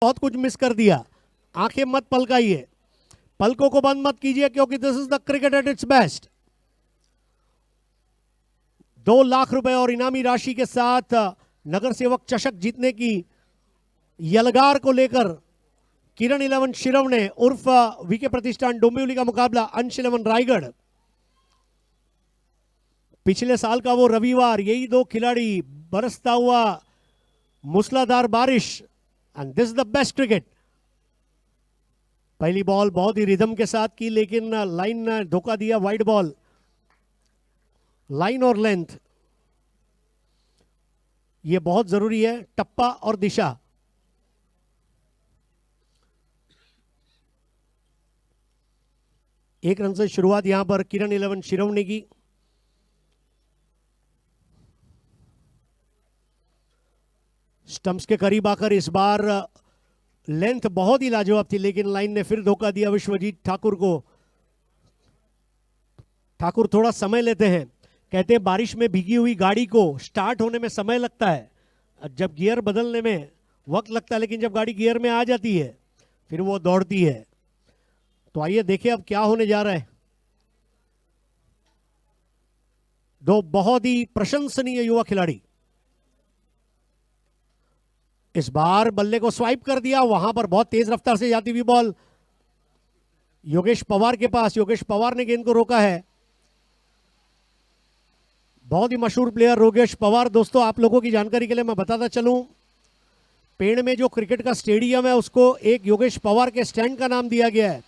बहुत कुछ मिस कर दिया। आंखें मत पलकाइए, पलकों को बंद मत कीजिए, क्योंकि this is the cricket at its best. 2 lakh रुपए और इनामी राशि के साथ नगर सेवक चषक जीतने की यलगार को लेकर किरण 11 शिरवणे उर्फ वीके प्रतिष्ठान डोंबिवली का मुकाबला अंश 11 रायगढ़। पिछले साल का वो रविवार, यही 2 खिलाड़ी, बरसता हुआ मूसलाधार बारिश, end this the best cricket. पहली बॉल बहुत ही रिदम के साथ की, लेकिन लाइन ने धोखा दिया। वाइड बॉल, लाइन और लेंथ ये बहुत जरूरी है, टप्पा और दिशा। एक रन से शुरुआत यहां पर किरण 11 शिरवणे की। स्टंप्स के करीब आकर इस बार लेंथ बहुत ही लाजवाब थी, लेकिन लाइन ने फिर धोखा दिया विश्वजीत ठाकुर को। ठाकुर थोड़ा समय लेते हैं, कहते हैं बारिश में भीगी हुई गाड़ी को स्टार्ट होने में समय लगता है, जब गियर बदलने में वक्त लगता है, लेकिन जब गाड़ी गियर में आ जाती है फिर वो दौड़ती है। तो आइए देखें अब क्या होने जा रहा है। 2 बहुत ही प्रशंसनीय युवा खिलाड़ी। इस बार बल्ले को स्वाइप कर दिया, वहां पर बहुत तेज रफ्तार से जाती हुई बॉल योगेश पवार के पास। योगेश पवार ने गेंद को रोका है। बहुत ही मशहूर प्लेयर योगेश पवार। दोस्तों, आप लोगों की जानकारी के लिए मैं बताता चलूं, पेड़ में जो क्रिकेट का स्टेडियम है उसको एक योगेश पवार के स्टैंड का नाम दिया गया है।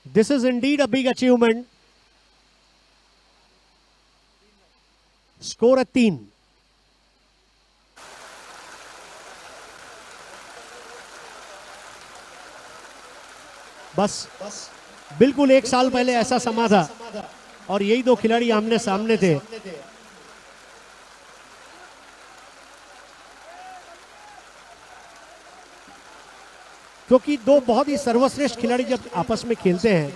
This is indeed a big achievement. Score है 3। बस बिल्कुल 1 साल पहले ऐसा समा था और यही 2 खिलाड़ी आमने सामने थे। क्योंकि 2 बहुत ही सर्वश्रेष्ठ खिलाड़ी जब आपस में खेलते हैं,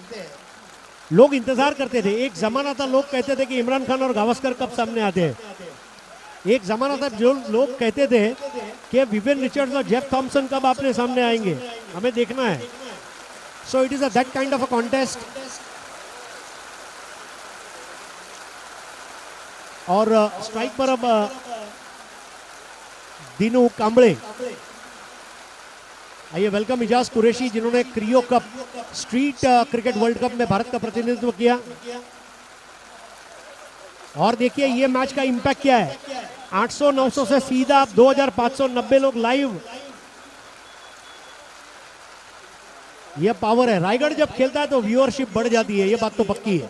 लोग इंतजार करते थे। एक जमाना था लोग कहते थे कि इमरान खान और गावस्कर कब सामने आते हैं। एक जमाना था जो लोग कहते थे कि विवियन रिचर्ड्स और जेफ थॉमसन कब आपने सामने आएंगे, हमें देखना है। So it is a that kind of a contest. और स्ट्राइक पर अब दीनू कांबळे। आइए वेलकम इजाज कुरैशी, जिन्होंने क्रियो cup, street cricket world cup में भारत का प्रतिनिधित्व किया। और देखिए ये मैच का इंपैक्ट क्या है। 800-900 से सीधा 2590 लोग लाइव। ये पावर है। रायगढ़ जब खेलता है तो व्यूअरशिप बढ़ जाती है, ये बात तो पक्की है।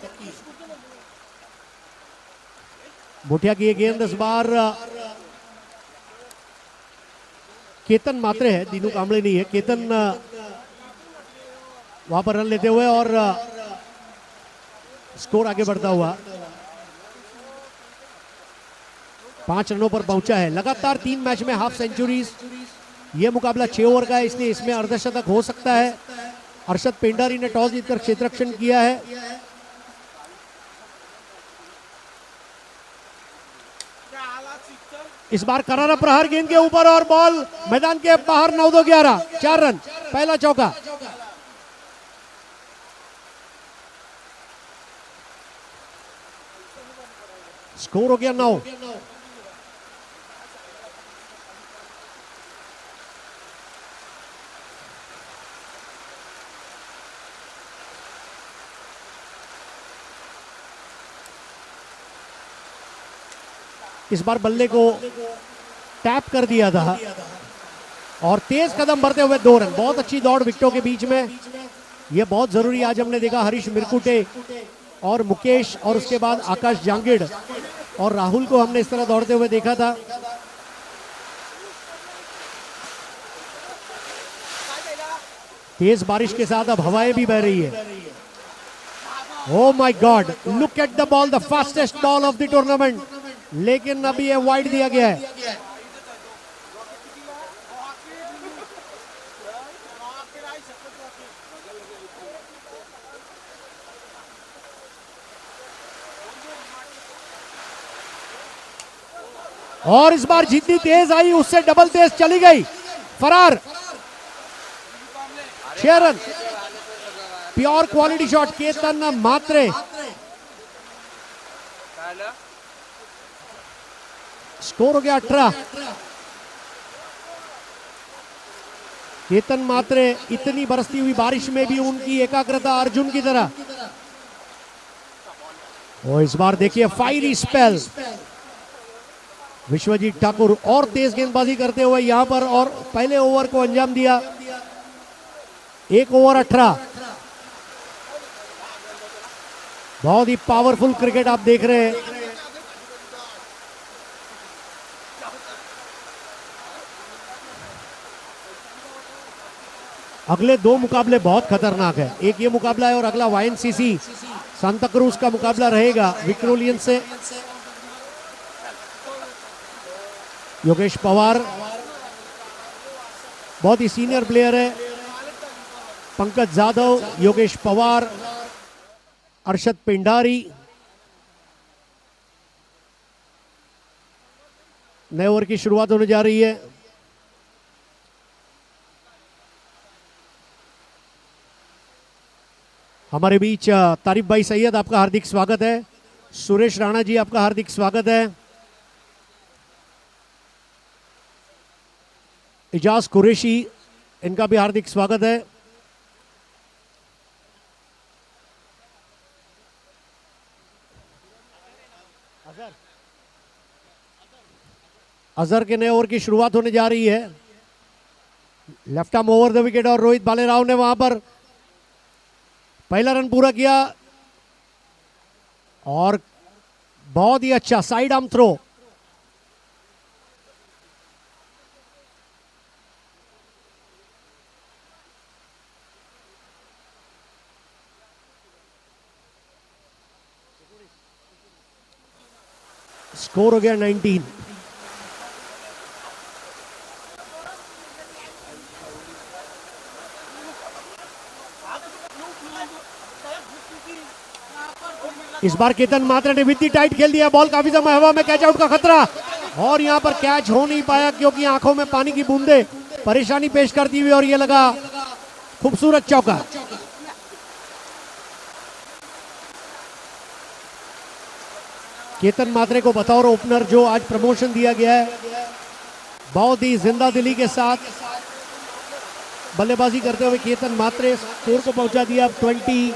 मुठिया की ये गेंद इस बार केतन मात्रे है, दीनू कांबळे नहीं है। केतन वहां पर रन लेते हुए और स्कोर आगे बढ़ता हुआ 5 रनों पर पहुंचा है। लगातार 3 मैच में हाफ सेंचुरीज। यह मुकाबला 6 ओवर का है, इसलिए इसमें अर्धशतक हो सकता है। अर्शद पेंडारी ने टॉस जीतकर क्षेत्ररक्षण किया है। इस बार करारा प्रहार गेंद के ऊपर और बॉल मैदान के बाहर। 9-2-11, 4 रन, पहला चौका। स्कोर हो गया 9। इस बार बल्ले को टैप कर दिया था और तेज कदम बढ़ते हुए 2 रन। बहुत अच्छी दौड़ विकेटों के बीच में, यह बहुत जरूरी। आज हमने देखा हरीश मिरकुटे और मुकेश और उसके बाद आकाश जांगिड़ और राहुल को हमने इस तरह दौड़ते हुए देखा था। तेज बारिश के साथ अब हवाएं भी बह रही है। Oh my God, look at the ball, the fastest ball of the tournament. लेकिन अभी ये वाइड दिया गया है। और इस बार जितनी तेज आई उससे डबल तेज चली गई, फरार। 6 run, pure quality shot Ketan Mhatre. Score हो गया 18। केतन मात्रे इतनी बरसती हुई बारिश में भी उनकी एकाग्रता अर्जुन की तरह। और इस बार देखिए फायरी स्पेल, विश्वजीत ठाकुर और तेज गेंदबाजी करते हुए यहां पर, और पहले ओवर को अंजाम दिया। 1 ओवर 18। बहुत ही पावरफुल क्रिकेट आप देख रहे हैं। अगले 2 मुकाबले बहुत खतरनाक है। एक ये मुकाबला है और अगला YNCC सांता क्रूज का मुकाबला रहेगा विक्रोलियन से। योगेश पवार बहुत ही सीनियर प्लेयर है। पंकज जाधव, योगेश पवार, अरशद पिंडारी। नए ओवर की शुरुआत होने जा रही है। हमारे बीच तारिफ भाई सैयद, आपका हार्दिक स्वागत है। सुरेश राणा जी, आपका हार्दिक स्वागत है। इजाज कुरैशी, इनका भी हार्दिक स्वागत है। अजहर के नए ओवर की शुरुआत होने जा रही है। Left arm over the wicket और रोहित भालेराव ने वहां पर पहला रन पूरा किया और बहुत ही अच्छा साइड आर्म थ्रो। स्कोर हो गया 19। इस बार केतन मात्रा ने वित्ती टाइट खेल दिया। बॉल काफी समय हवा में, कैच आउट का खतरा, और यहां पर कैच हो नहीं पाया क्योंकि आंखों में पानी की बूंदे परेशानी पेश करती हुई, और ये लगा खूबसूरत चौका। केतन मात्रे को बतौर ओपनर जो आज प्रमोशन दिया गया है, बहुत ही जिंदा दिली के साथ बल्लेबाजी करते हुए केतन मात्रे स्कोर को पहुंचा दिया 23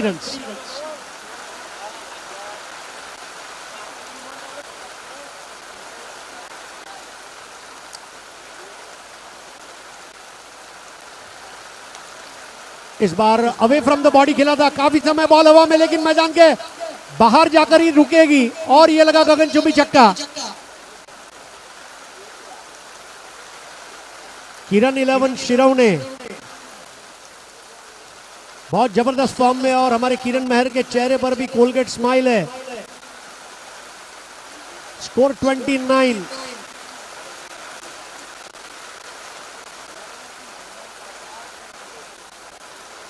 runs. Is bar away from the body खेला था, काफी समय बॉल हवा में, लेकिन मैदान के बाहर जाकर ही रुकेगी, और ये लगा गगनचुंबी छक्का। किरण 11 शिरवने बहुत जबरदस्त फॉर्म में, और हमारे किरण मेहर के चेहरे पर भी कोलगेट स्माइल है। स्कोर 29।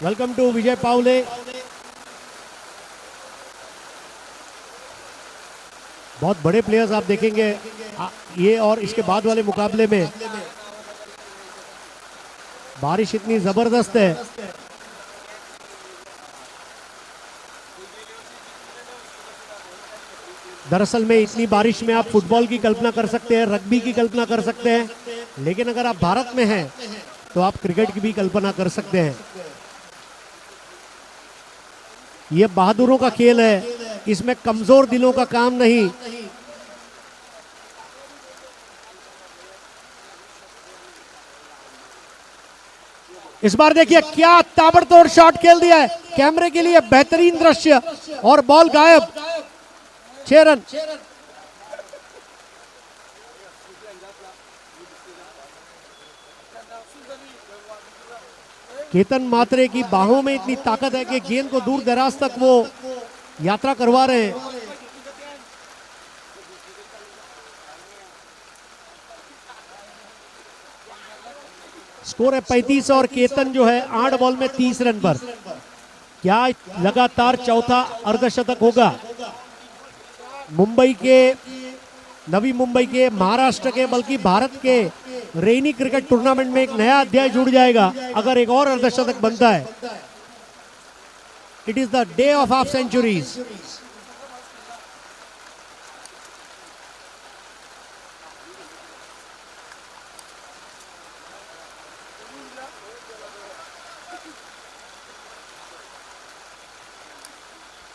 वेलकम टू विजय पावले। बहुत बड़े प्लेयर्स आप देखेंगे ये और इसके बाद वाले मुकाबले में। बारिश इतनी जबरदस्त है, दरअसल में इतनी बारिश में आप फुटबॉल की कल्पना कर सकते हैं, रग्बी की कल्पना कर सकते हैं, लेकिन अगर आप भारत में हैं तो आप क्रिकेट की भी कल्पना कर सकते हैं। यह बहादुरों का खेल है, इसमें कमजोर दिलों का काम नहीं। इस बार देखिए क्या ताबड़तोड़ शॉट खेल दिया है, कैमरे के लिए बेहतरीन दृश्य, और बॉल गायब। 6 रन। केतन मात्रे की बाहों में इतनी ताकत है कि गेंद को दूर दराज तक वो यात्रा करवा रहे हैं। स्कोर है 35 और केतन जो है 8 बॉल में 30 रन पर। क्या लगातार चौथा अर्धशतक होगा? मुंबई के, नवी मुंबई के, महाराष्ट्र के, बल्कि भारत के रेनी क्रिकेट टूर्नामेंट में एक नया अध्याय जुड़ जाएगा अगर एक और अर्धशतक बनता है। It is the day of half centuries.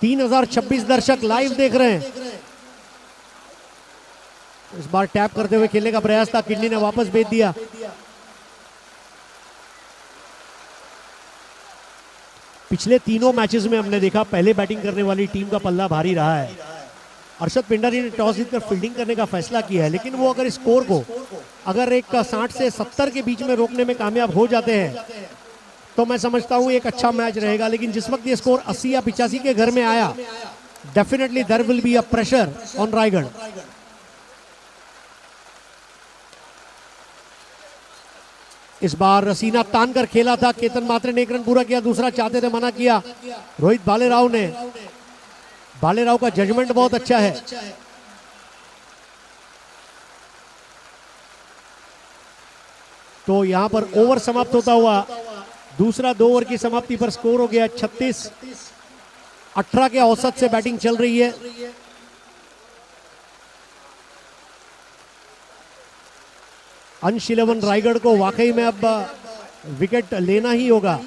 तीन 3026 दर्शक लाइव देख रहे हैं। इस बार टैप करते हुए खेलने का प्रयास था, किडनी ने वापस भेज दिया। पिछले तीनों मैचेस में हमने देखा पहले बैटिंग करने वाली टीम का पल्ला भारी रहा है। अर्शद पिंडारी ने टॉस जीतकर फील्डिंग करने का फैसला किया है, लेकिन वो अगर स्कोर को अगर एक 60 से 70 के बीच में रोकने में कामयाब हो जाते हैं तो मैं समझता हूं एक अच्छा मैच रहेगा। लेकिन जिस वक्त ये स्कोर 80 या 85 के घर में आया, definitely there will be a pressure on Raigad. इस बार रसीना तान कर खेला था, केतन मात्रे ने 1 रन पूरा किया, दूसरा चाहते थे, मना किया रोहित भालेराव ने। भालेराव का जजमेंट बहुत अच्छा है। तो यहां पर ओवर समाप्त होता हुआ दूसरा 2 ओवर की समाप्ति पर स्कोर हो गया 36-18 के औसत से बैटिंग चल रही है। अंश 11 रायगढ़ को वाकई में अब विकेट लेना ही होगा।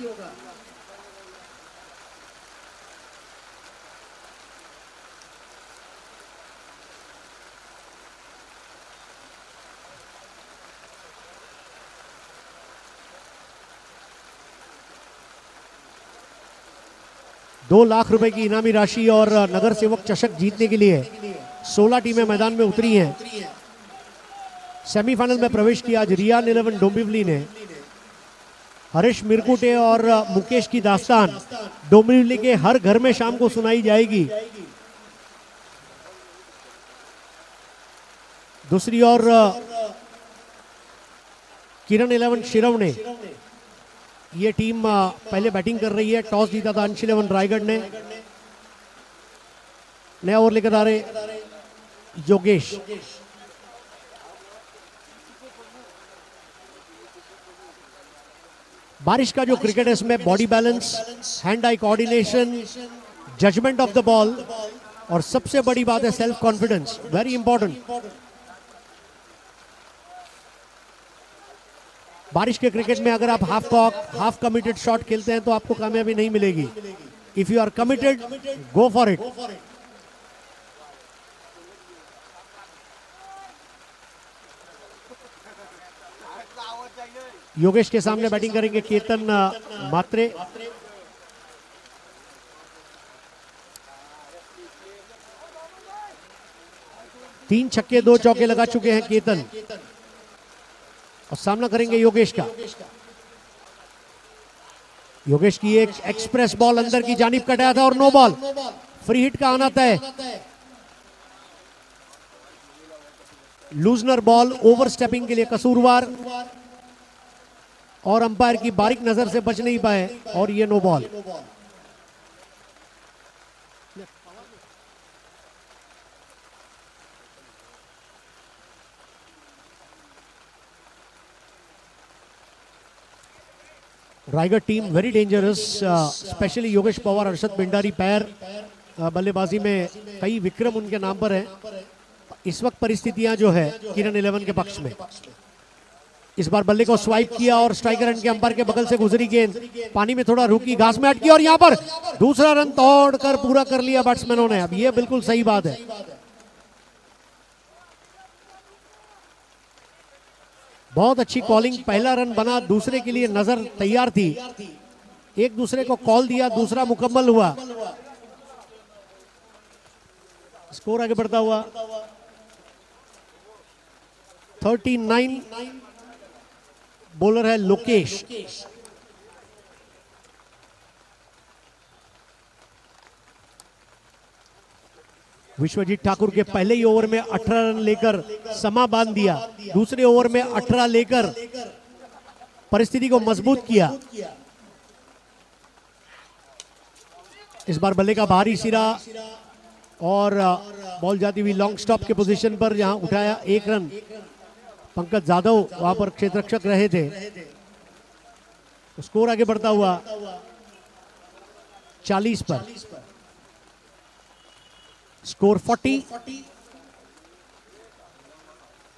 ₹2 लाख की इनामी राशि और नगर सेवक चषक जीतने के लिए 16 टीमें मैदान में उतरी हैं। सेमीफाइनल में प्रवेश किया आज रियान 11 डोंबिवली ने। हरीश मिरकुटे और मुकेश की दास्तान डोंबिवली के हर घर में शाम को सुनाई जाएगी। दूसरी ओर किरण 11 शिरव ने, ये टीम पहले बैटिंग कर रही है। टॉस जीता था अंश 11 रायगढ़ ने। नया ओवर लेकर आ रहे योगेश। बारिश का जो क्रिकेट है इसमें body balance, hand eye coordination, judgement of the ball और सबसे बड़ी बात है सेल्फ कॉन्फिडेंस, वेरी इंपॉर्टेंट। बारिश के क्रिकेट में अगर आप half cock, half committed shot खेलते हैं तो आपको कामयाबी नहीं मिलेगी। If you are committed, go for it. Yogesh के सामने बैटिंग करेंगे केतन मात्रे। तीन छक्के 2 चौके लगा चुके हैं केतन और सामना करेंगे योगेश का। योगेश की एक एक्सप्रेस बॉल अंदर की जानिब कटाया था और नो बॉल। फ्री हिट का आना तय। लूजनर बॉल ओवर स्टेपिंग के लिए कसूरवार और अंपायर की बारीक नजर से बच नहीं पाए और ये no ball. Raigad team very dangerous, specially Yogesh Pawar, Arshad Pindari पैर बल्लेबाजी में कई विक्रम उनके नाम पर हैं। इस वक्त परिस्थितियां जो है किरण 11 के पक्ष में। इस बार बल्ले को स्वाइप किया और स्ट्राइकर एंड के अंपायर के बगल से गुजरी गेंद पानी में थोड़ा रुकी, घास में अटकी और यहां पर दूसरा रन तोड़कर पूरा कर लिया बैट्समैनों ने। अब यह बिल्कुल सही बात है। बहुत अच्छी कॉलिंग, पहला रन बना, दूसरे के लिए नजर तैयार थी, एक दूसरे को कॉल दिया, दूसरा मुकम्मल हुआ। स्कोर आगे बढ़ता हुआ 39। बॉलर है लोकेश। विश्वजीत ठाकुर के पहले ही ओवर में 18 रन लेकर समा बांध दिया। दूसरे ओवर में 18 लेकर परिस्थिति को मजबूत किया। इस बार बल्ले का भारी सिरा और बॉल जाती हुई लॉन्ग स्टॉप के पोजीशन पर, जहां उठाया 1 रन। पंकज जाधव वहां पर क्षेत्ररक्षक रहे थे। स्कोर आगे बढ़ता हुआ 40 पर। स्कोर 40।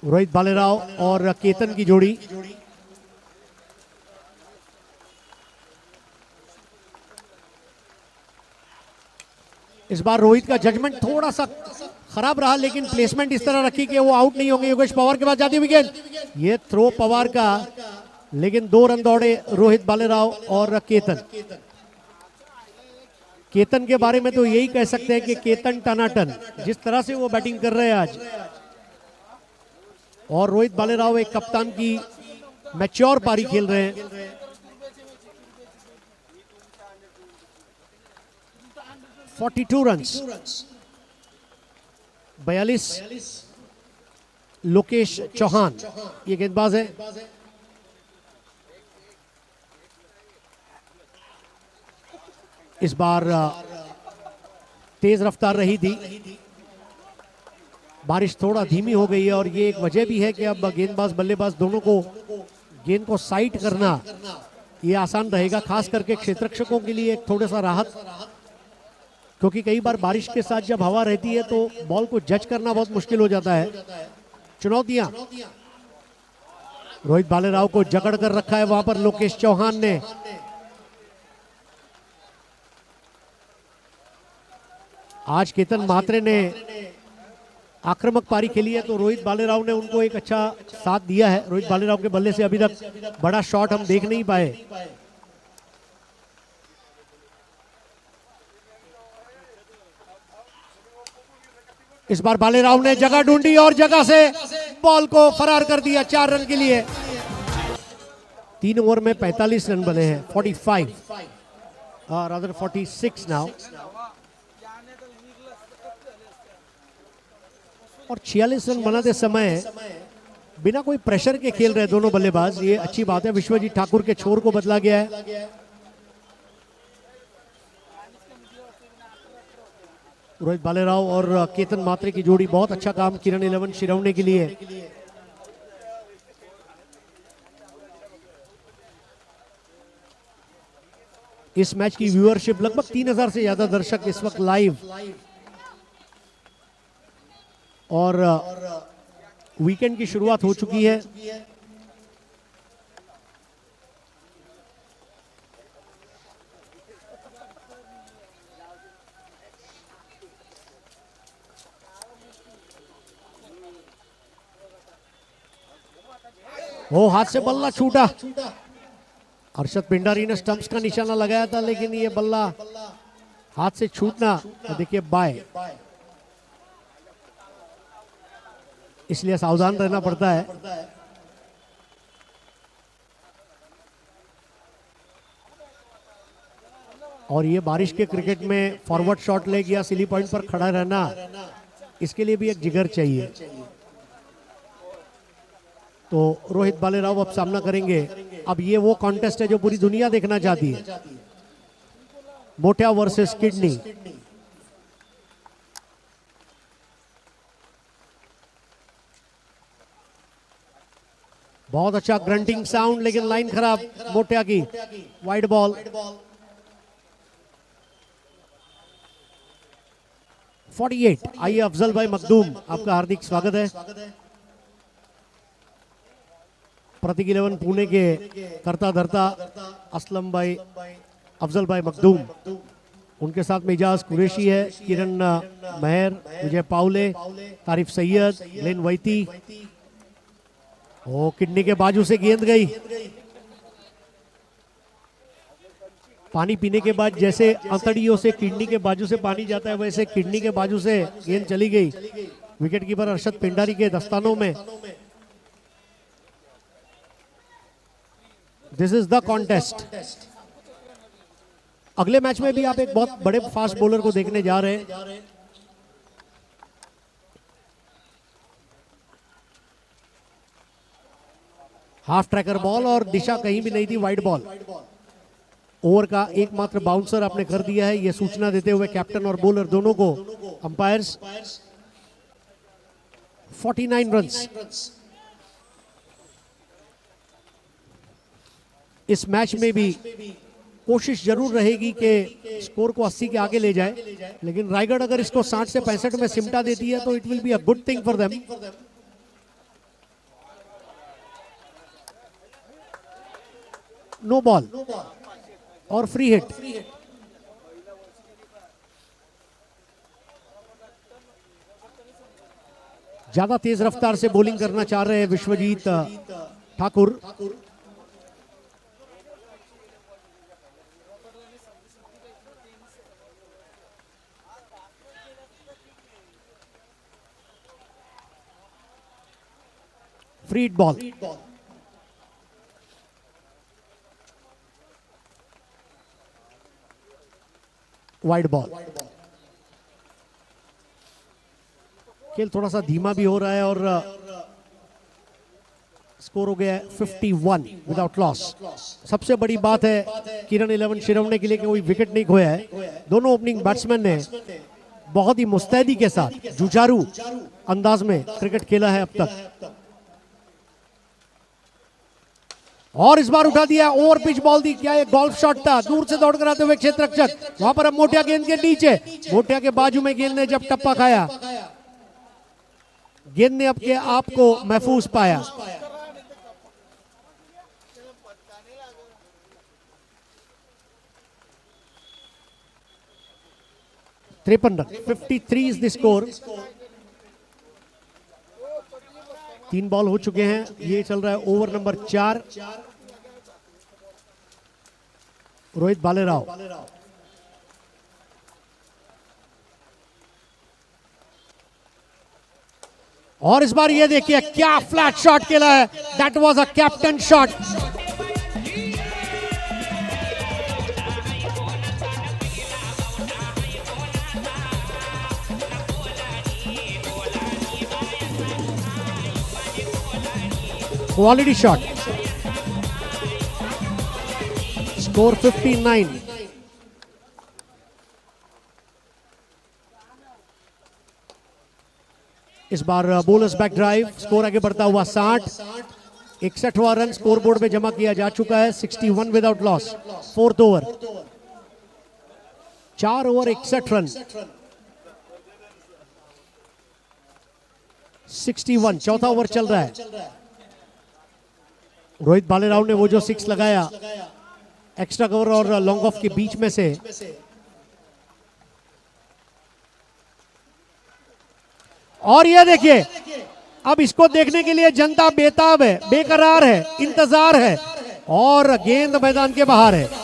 रोहित भालेराव और केतन की जोड़ी। इस बार रोहित का जजमेंट थोड़ा सा खराब रहा, लेकिन प्लेसमेंट इस तरह रखी कि वो आउट नहीं होंगे। योगेश पवार के पास जाती विकेट। ये थ्रो पवार का, लेकिन 2 रन दौड़े रोहित भालेराव और केतन। केतन के बारे में तो यही कह सकते हैं कि केतन टनाटन, जिस तरह से वो बैटिंग कर रहे हैं आज। और रोहित भालेराव एक कप्तान की मैच्योर पारी खेल रहे हैं। 42 रन्स। 42 लोकेश चौहान ये गेंदबाज है। इस बार तेज रफ्तार रही थी। बारिश थोड़ा धीमी हो गई है और ये एक वजह भी है कि अब गेंदबाज बल्लेबाज दोनों को गेंद को साइड करना ये आसान रहेगा, खास करके क्षेत्ररक्षकों के लिए एक थोड़ा सा राहत, क्योंकि कई बार बारिश के साथ जब हवा रहती है तो बॉल को जज करना बहुत मुश्किल हो जाता है। चुनौतियां। रोहित भालेराव को जकड़ कर रखा है वहां पर लोकेश चौहान ने। आज केतन म्हात्रे ने आक्रामक पारी खेली है, तो रोहित भालेराव ने उनको एक अच्छा साथ दिया है। रोहित भालेराव के बल्ले से अभी तक बड़ा शॉट हम देख नहीं पाए। इस बार भालेराव ने जगह ढूंढी और जगह से बॉल को फरार कर दिया 4 रन के लिए। 3 ओवर में 45 रन बने हैं। 45 रादर 46 नाउ। और 46 रन बनाते समय बिना कोई प्रेशर के खेल रहे दोनों बल्लेबाज, ये अच्छी बात है। विश्वजीत ठाकुर के छोर को बदला गया है। रोहित भालेराव और केतन म्हात्रे की जोड़ी बहुत अच्छा काम किरण 11 शिरवने के लिए। इस मैच की व्यूअरशिप लगभग 3000 से ज्यादा दर्शक इस वक्त लाइव। और वीकेंड की शुरुआत हो चुकी है। वो हाथ से बल्ला छूटा। अरशद पिंडारी ने स्टंप्स का निशाना लगाया था, लेकिन ये बल्ला हाथ से छूटना, देखिए बाय, इसलिए सावधान रहना पड़ता है। और ये बारिश के क्रिकेट में फॉरवर्ड शॉट लेग या सिली पॉइंट पर खड़ा रहना, इसके लिए भी एक जिगर चाहिए। तो रोहित भालेराव अब सामना करेंगे। अब ये वो कॉन्टेस्ट है जो पूरी दुनिया देखना चाहती है, मोटिया वर्सेस किडनी। बहुत अच्छा ग्रंटिंग साउंड, लेकिन लाइन खराब मोटिया की। Wide ball. 48। आइए अफजल भाई मखदूम, आपका हार्दिक स्वागत है। प्रतीक 11 पुणे के करता धरता असलम भाई, अफजल भाई मखदूम, उनके साथ में इजाज कुरैशी है, किरण मेहर, विजय पाउले, तारिफ सैयद, ग्लेन वैती। ओ किडनी के बाजू से गेंद गई। पानी पीने के बाद जैसे अंतड़ियों से किडनी के बाजू से पानी जाता है, वैसे किडनी के बाजू से गेंद चली गई। विकेट कीपर अरशद पिंडारी के दस्तानों में। दिस इज द कॉन्टेस्ट। अगले मैच में भी आप एक बहुत बड़े फास्ट बॉलर को देखने जा रहे हैं। हाफ ट्रैकर बॉल और दिशा कहीं भी नहीं थी, वाइड बॉल। ओवर का एकमात्र बाउंसर आपने कर दिया है, यह सूचना देते हुए कैप्टन और बॉलर दोनों को अंपायर्स 49 रन्स। इस मैच में भी कोशिश जरूर रहेगी कि स्कोर को 80 के आगे ले जाए, लेकिन रायगढ़ अगर इसको 60 से 65 में सिमटा देती है तो it will be a good thing for them. No ball और फ्री हिट। ज्यादा तेज रफ्तार से बॉलिंग करना चाह रहे हैं Vishwajeet Thakur. Free ball, wide ball. खेल थोड़ा सा धीमा भी हो रहा है और स्कोर हो गया है 51 विदाउट लॉस। सबसे बड़ी बात है किरण 11 शिरवणे के लिए कि कोई विकेट नहीं खोया है। दोनों ओपनिंग बैट्समैन ने बहुत ही मुस्तैदी के साथ जुझारू अंदाज में क्रिकेट खेला है अब तक। और इस बार उठा दिया, ओवर पिच बॉल दी। क्या ये गोल्फ शॉट था? दूर से दौड़ कर आते हुए क्षेत्र रक्षक, वहां पर अब मोटिया गेंद के नीचे, मोटिया के बाजू में गेंद ने जब टप्पा खाया, गेंद ने अपने आप को महफूज पाया। तिरपन run, 53 is the score. 3 ball हो चुके हैं, ये चल रहा है ओवर नंबर 4। रोहित भालेराव, और इस बार ये देखिए क्या फ्लैट शॉट खेला है। That was a captain shot. Quality shot. Score 59। Is bar bowlers back drive, score आगे बढ़ता हुआ 60। 61वां रन स्कोर बोर्ड में जमा किया जा चुका है। 61 without loss. 4th over, 4 over 61 run. 61, चौथा ओवर चल रहा है। रोहित भालेराव ने वो जो 6 लगाया एक्स्ट्रा कवर और लॉन्ग ऑफ के बीच में से, और ये देखिए अब इसको देखने के लिए जनता बेताब है, बेकरार है, इंतजार है, और गेंद मैदान के बाहर है।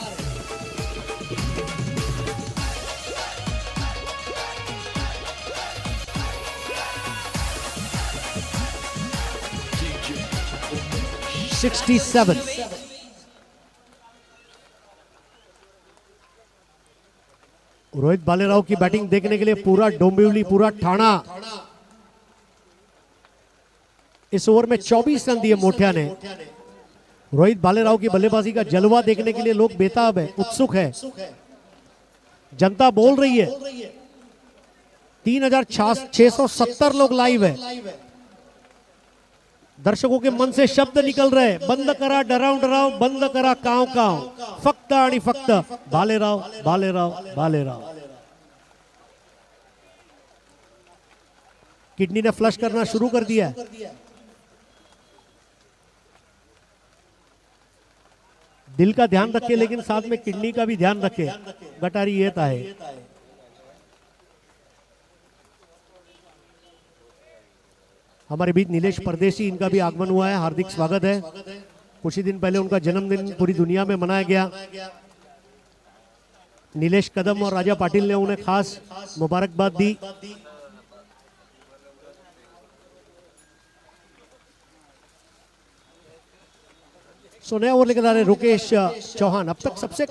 $67। रोहित भालेराव की बैटिंग देखने के लिए पूरा डोंबिवली, पूरा ठाणा इस ओवर में 24 रन दिए मोटिया ने। रोहित भालेराव की बल्लेबाजी का जलवा देखने के लिए लोग बेताब है, उत्सुक है। जनता बोल रही है। 3670 लोग लाइव है। दर्शकों के मन से शब्द निकल रहे, बंद करा डराव डराव, बंद करा काव काव, फक्त आणि फक्त भालेराव भालेराव भालेराव। किडनी ने फ्लश करना शुरू कर दिया है। दिल का ध्यान रखे, लेकिन साथ में किडनी का भी ध्यान रखे। गटारी ये है। हमारे बीच नीलेश परदेसी, इनका भी आगमन हुआ है, हार्दिक स्वागत है। कुछ ही दिन पहले उनका जन्मदिन पूरी दुनिया में मनाया गया। नीलेश कदम और राजा पाटिल ने उन्हें खास मुबारकबाद दी। नया ओवर लेकर आ रहे रुकेश चौहान। अब तक सबसे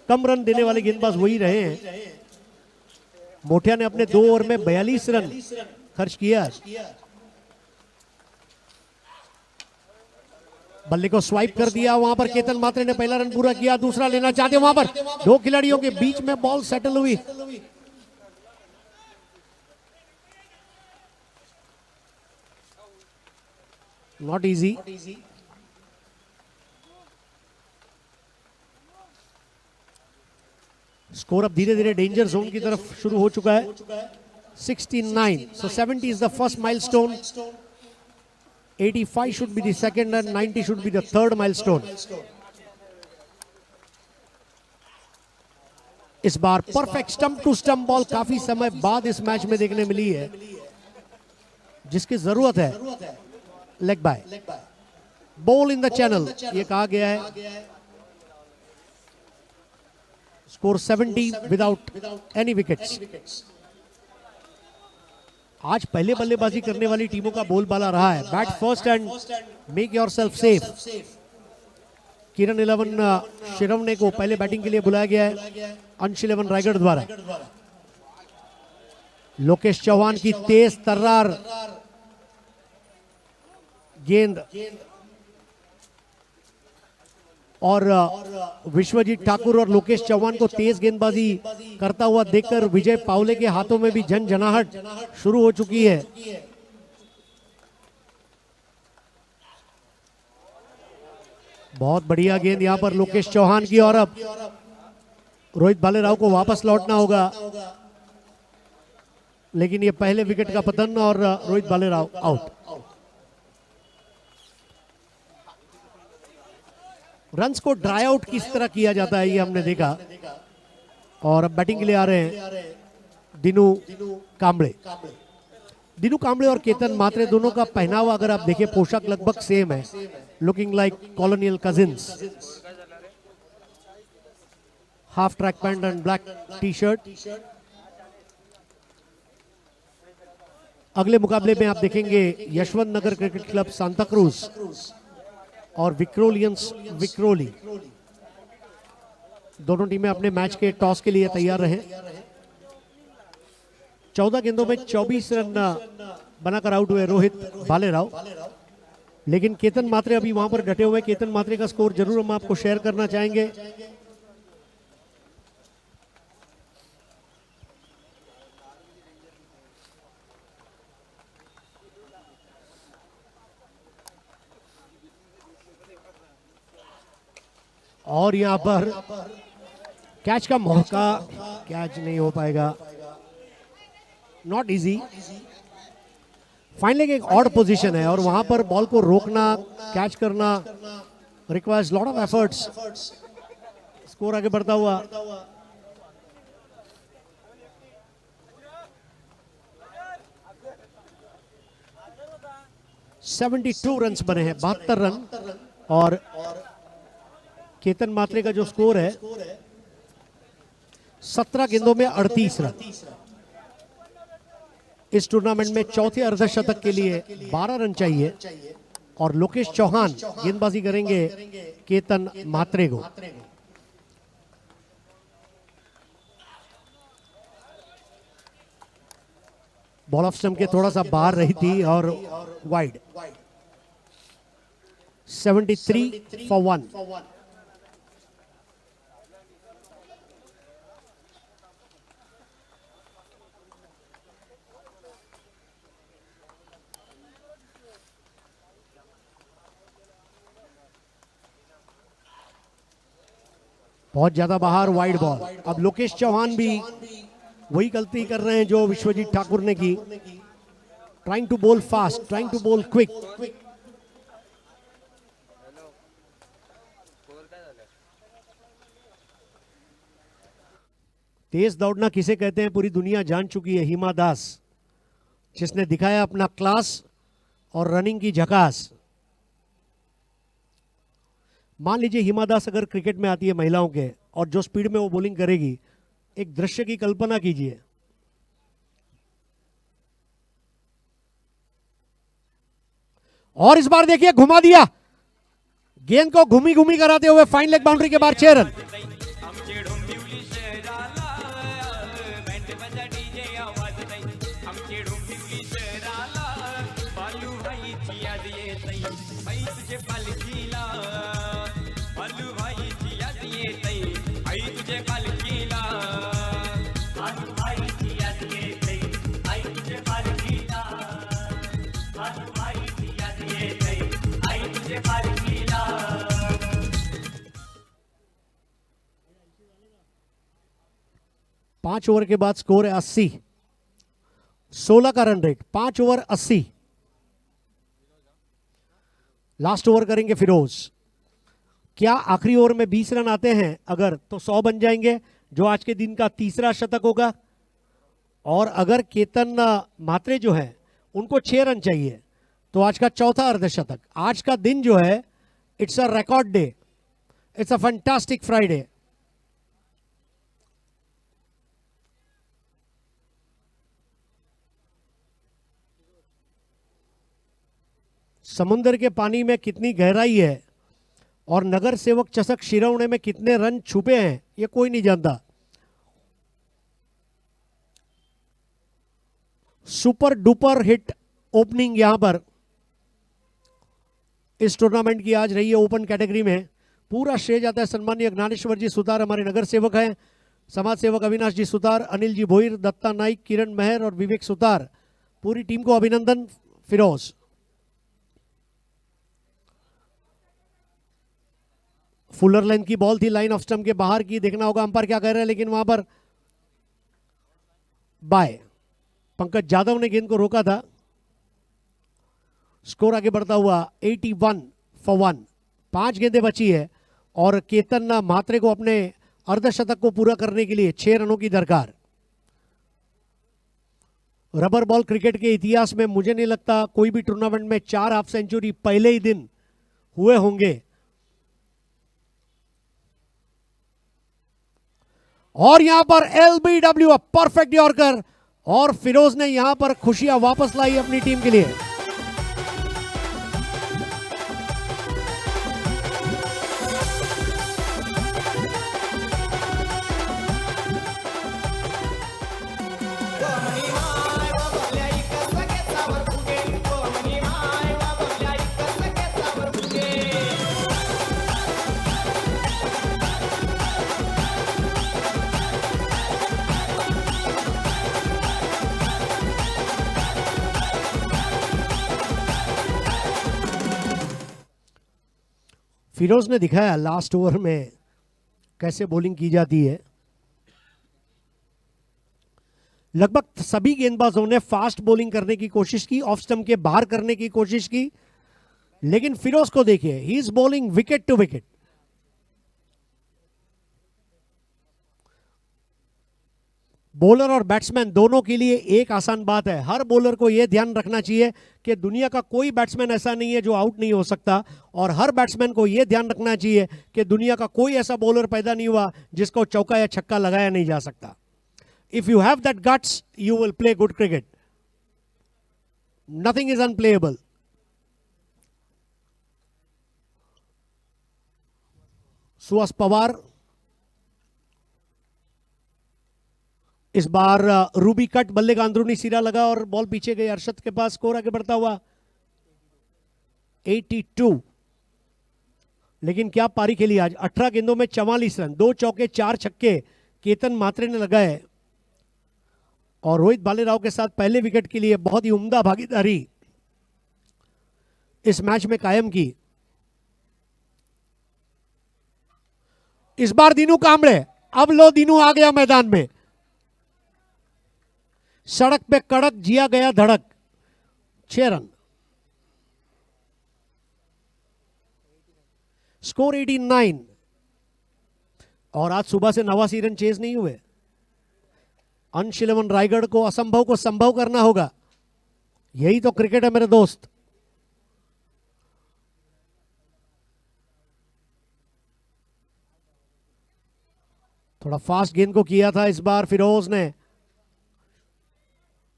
कम रन देने वाले गेंदबाज वही रहे हैं। मोटिया ने अपने 2 ओवर में 42 रन खर्च किया। बल्ले को स्वाइप कर दिया, वहां पर केतन मात्रे ने पहला रन पूरा किया, दूसरा लेना चाहते, वहां पर दो खिलाड़ियों के बीच में बॉल सेटल हुई। Not easy. स्कोर अब धीरे धीरे डेंजर जोन की तरफ शुरू हो चुका है। 69, so 70 is the first milestone, 85 should be the second and 90 should be the third milestone. इस बार perfect stump to stump ball काफी समय बाद इस मैच में देखने मिली है, जिसकी जरूरत है। Leg bye, ball in the channel ये कहा गया है। Score 70 without any wickets. आज पहले बल्लेबाजी करने वाली टीमों का बोलबाला रहा है, bat first and make yourself safe. Kiran 11 Shirwane को पहले बैटिंग के लिए बुलाया गया है अंश 11 रायगढ़ द्वारा। लोकेश चौहान की तेज तर्रार गेंद और विश्वजीत ठाकुर और लोकेश चौहान को तेज गेंदबाजी करता हुआ देखकर विजय पावले के हाथों में भी झनझनाहट शुरू हो चुकी है। बहुत बढ़िया गेंद यहां पर लोकेश चौहान की, और अब रोहित भालेराव को वापस लौटना होगा, लेकिन ये पहले विकेट का पतन और रोहित भालेराव आउट। रन्स को ड्राई आउट किस तरह किया जाता है ये हमने देखा। और अब बैटिंग के लिए आ रहे हैं दिनू कांबळे। दिनू कांबळे और केतन मात्रे दोनों का पहनावा अगर आप देखें, पोशाक लगभग सेम है, looking like colonial cousins. Half track pant end black T shirt. अगले मुकाबले में आप देखेंगे यशवंत नगर क्रिकेट क्लब सांता क्रूज और विक्रोलियंस विक्रोली। दोनों टीमें अपने मैच के टॉस के लिए तैयार रहे। 14 गेंदों में 24 रन बनाकर आउट हुए रोहित भालेराव, लेकिन केतन मात्रे अभी वहां पर डटे हुए। केतन मात्रे का स्कोर जरूर हम आपको शेयर करना चाहेंगे। और यहां पर कैच का मौका, कैच नहीं हो पाएगा। Not easy. फाइन लेग एक ऑड पोजीशन है और वहां पर बॉल को रोकना, कैच करना requires lot of efforts. Score आगे बढ़ता हुआ। $72 रन बने हैं, 72 रन। और केतन मात्रे का जो स्कोर है 17 गेंदों में 38 रन। इस टूर्नामेंट में चौथे अर्धशतक के लिए 12 रन चाहिए और लोकेश चौहान गेंदबाजी करेंगे केतन मात्रे को। बॉल ऑफ स्टंप के थोड़ा सा बाहर रही थी और वाइड। 73 for 1। बहुत ज्यादा बाहर, वाइड बॉल। अब लोकेश चौहान भी वही गलती कर रहे हैं जो विश्वजीत ठाकुर ने की। ट्राइंग टू बोल फास्ट, ट्राइंग टू बोल क्विक। तेज दौड़ना किसे कहते हैं पूरी दुनिया जान चुकी है। हिमा दास, जिसने दिखाया अपना क्लास और रनिंग की झकास। मान लीजिए हिमा दास अगर क्रिकेट में आती है महिलाओं के, और जो स्पीड में वो बॉलिंग करेगी, एक दृश्य की कल्पना कीजिए। और इस बार देखिए घुमा दिया, गेंद को घूमी घूमी कराते हुए फाइन लेग बाउंड्री के बाद 6 रन। भाई तुझे पालखीला बालू भाई जिया दिए तई आई तुझे पालखीला बालू भाई जिया दिए तई आई तुझे पालखीला बालू भाई जिया दिए तई आई तुझे पालखीला। 5 ओवर के बाद स्कोर है 80, 16 का run rate, 5 over 80। Last over करेंगे फिरोज। क्या आखिरी ओवर में 20 रन आते हैं अगर, तो 100 बन जाएंगे, जो आज के दिन का तीसरा शतक होगा। और अगर केतन मात्रे जो है उनको 6 रन चाहिए तो आज का चौथा अर्धशतक। आज का दिन जो है it's a record day, it's a fantastic Friday. समुद्र के पानी में कितनी गहराई है और नगर सेवक चषक शिरौने में कितने रन छुपे हैं ये कोई नहीं जानता। सुपर डुपर हिट ओपनिंग यहां पर इस टूर्नामेंट की आज रही है ओपन कैटेगरी में। पूरा श्रेय जाता है सन्माननीय ज्ञानेश्वर जी सुतार, हमारे नगर सेवक हैं, समाज सेवक अविनाश जी सुतार, अनिल जी भोईर, दत्ता नाइक, किरण मेहर और विवेक सुतार। पूरी टीम को अभिनंदन। फिरोज फुलर लाइन की बॉल थी, लाइन ऑफ स्टंप के बाहर की, देखना होगा अंपायर क्या कह रहे हैं, लेकिन वहां पर बाय पंकज यादव ने गेंद को रोका था। स्कोर आगे बढ़ता हुआ 81 फॉर 1, 5 गेंदें बची है और केतन मात्रे को अपने अर्धशतक को पूरा करने के लिए 6 रनों की दरकार। रबर बॉल क्रिकेट के इतिहास में मुझे नहीं लगता कोई भी टूर्नामेंट में 4 हाफ सेंचुरी पहले ही दिन हुए होंगे। और यहां पर एलबीडब्ल्यू परफेक्ट यॉर्कर और फिरोज ने यहां पर खुशियां वापस लाई अपनी टीम के लिए। फिरोज ने दिखाया लास्ट ओवर में कैसे बॉलिंग की जाती है। लगभग सभी गेंदबाजों ने फास्ट बॉलिंग करने की कोशिश की, ऑफ स्टंप के बाहर करने की कोशिश की, लेकिन फिरोज को देखिए, he is bowling wicket to wicket. Bowler और बैट्समैन दोनों के लिए एक आसान बात है, हर बॉलर को यह ध्यान रखना चाहिए कि दुनिया का कोई बैट्समैन ऐसा नहीं है जो आउट नहीं हो सकता, और हर बैट्समैन को यह ध्यान रखना चाहिए कि दुनिया का कोई ऐसा बॉलर पैदा नहीं हुआ जिसको चौका या छक्का लगाया नहीं जा सकता। If you have that guts you will play good cricket, nothing is unplayable. Suhas Pawar is bar Ruby cut, बल्ले का अंदरूनी सिरा लगा और बॉल पीछे गई अरशद के पास। स्कोर आगे बढ़ता हुआ 82। लेकिन क्या पारी खेली आज, 18 गेंदों में 44 रन, 2 चौके 4 छक्के केतन मात्रे ने लगाए और रोहित भालेराव के साथ पहले विकेट के लिए बहुत ही उम्दा भागीदारी इस मैच में कायम की। इस बार दीनू कांबळे, अब लो दीनू आ गया मैदान में, सड़क पे कड़क, जिया गया धड़क, 6 रन। स्कोर 89 और आज सुबह से 89 रन चेज नहीं हुए। अंश 11 रायगढ़ को असंभव को संभव करना होगा, यही तो क्रिकेट है मेरे दोस्त। थोड़ा फास्ट गेंद को किया था इस बार फिरोज ने,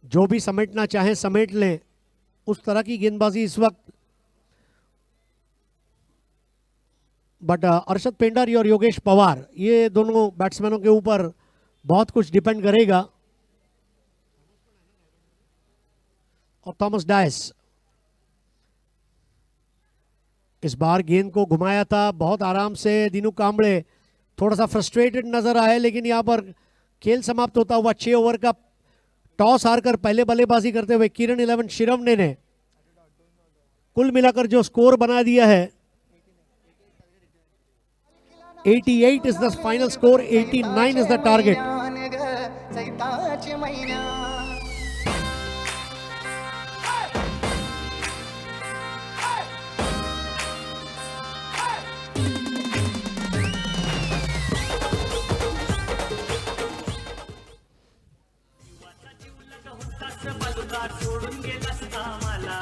जो भी समेटना चाहे समेट लें, उस तरह की गेंदबाजी इस वक्त। बट अरशद पेंडारी और योगेश पवार, ये दोनों बैट्समैनों के ऊपर बहुत कुछ डिपेंड करेगा। और थॉमस डायस इस बार गेंद को घुमाया था बहुत आराम से दिनू कांबळे, थोड़ा सा फ्रस्ट्रेटेड नजर आए, लेकिन यहाँ पर खेल समाप्त होता हुआ 6 ओवर का टॉस हारकर पहले बल्लेबाजी करते हुए किरण 11 शिरवणे ने कुल मिलाकर जो स्कोर बना दिया है 88 is the final score, 89 is the target. चैताच्या महिन्या जीवाचा जीव लग होताच बालका सोडून गेलास आम्हाला.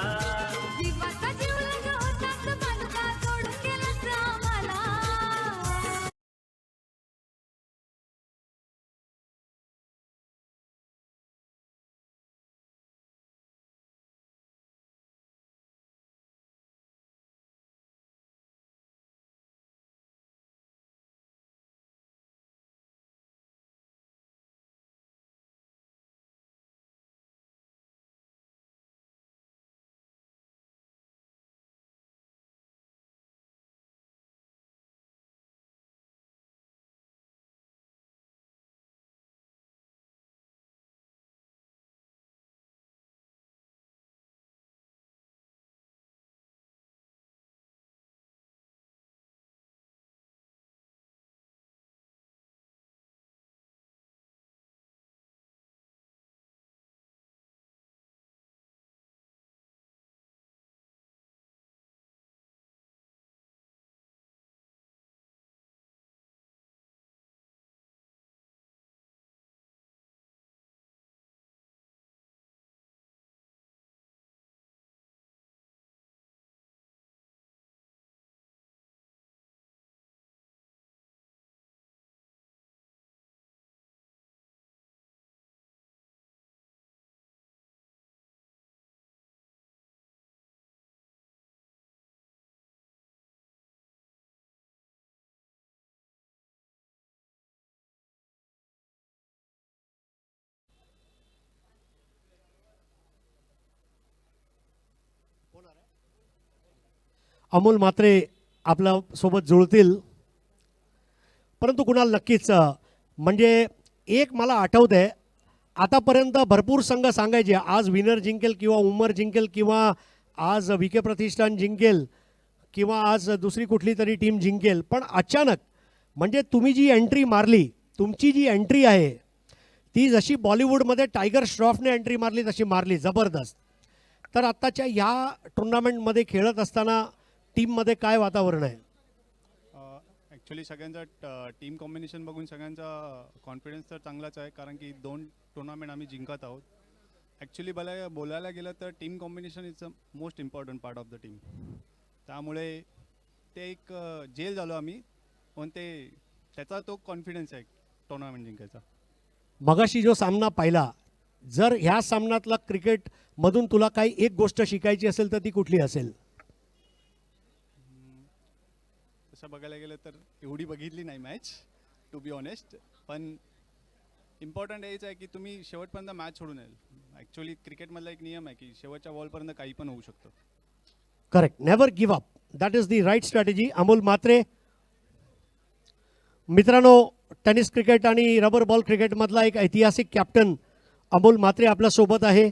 अमोल म्हात्रे आपल्या सोबत जुळतील, परंतु कुणाल नक्कीच म्हणजे एक मला आठवतंय, आतापर्यंत भरपूर संघ सांगायचे आज विनर जिंकेल किंवा उमर जिंकेल किंवा आज विके प्रतिष्ठान जिंकेल किंवा आज दुसरी कुठली तरी टीम जिंकेल, पण अचानक म्हणजे तुम्ही जी एंट्री मारली, तुमची जी एंट्री आहे ती जशी बॉलिवूडमध्ये टायगर श्रॉफने एंट्री मारली तशी मारली, जबरदस्त. तर आत्ताच्या या टुर्नामेंटमध्ये खेळत असताना टीममध्ये काय वातावरण आहे? ॲक्च्युली सगळ्यांचा टीम कॉम्बिनेशन बघून सगळ्यांचा कॉन्फिडन्स तर चांगलाच आहे, कारण की 2 टुर्नामेंट आम्ही जिंकत आहोत. ॲक्च्युली बोलायला गेलं तर team combination is the most important part of the team. त्यामुळे ते एक जेल झालो आम्ही, पण त्याचा तो कॉन्फिडन्स आहे टुर्नामेंट जिंकायचा. मगाशी जो सामना पाहिला, जर ह्या सामन्यातला क्रिकेटमधून तुला काही एक गोष्ट शिकायची असेल तर ती कुठली असेल? तसं बघायला गेलं तर एवढी बघितली नाही मॅच, टू बी ऑनेस्ट, पण इम्पॉर्टंट हेच आहे की तुम्ही शेवटपर्यंत मॅच सोडू नये. ॲक्च्युली क्रिकेटमधला एक नियम आहे की शेवटच्या बॉलपर्यंत काही पण होऊ शकतं. Correct, never give up, that is the right strategy. Amol Mhatre, मित्रांनो, टेनिस क्रिकेट आणि रबर बॉल क्रिकेटमधला एक ऐतिहासिक कॅप्टन अमोल म्हात्रे आपल्यासोबत आहे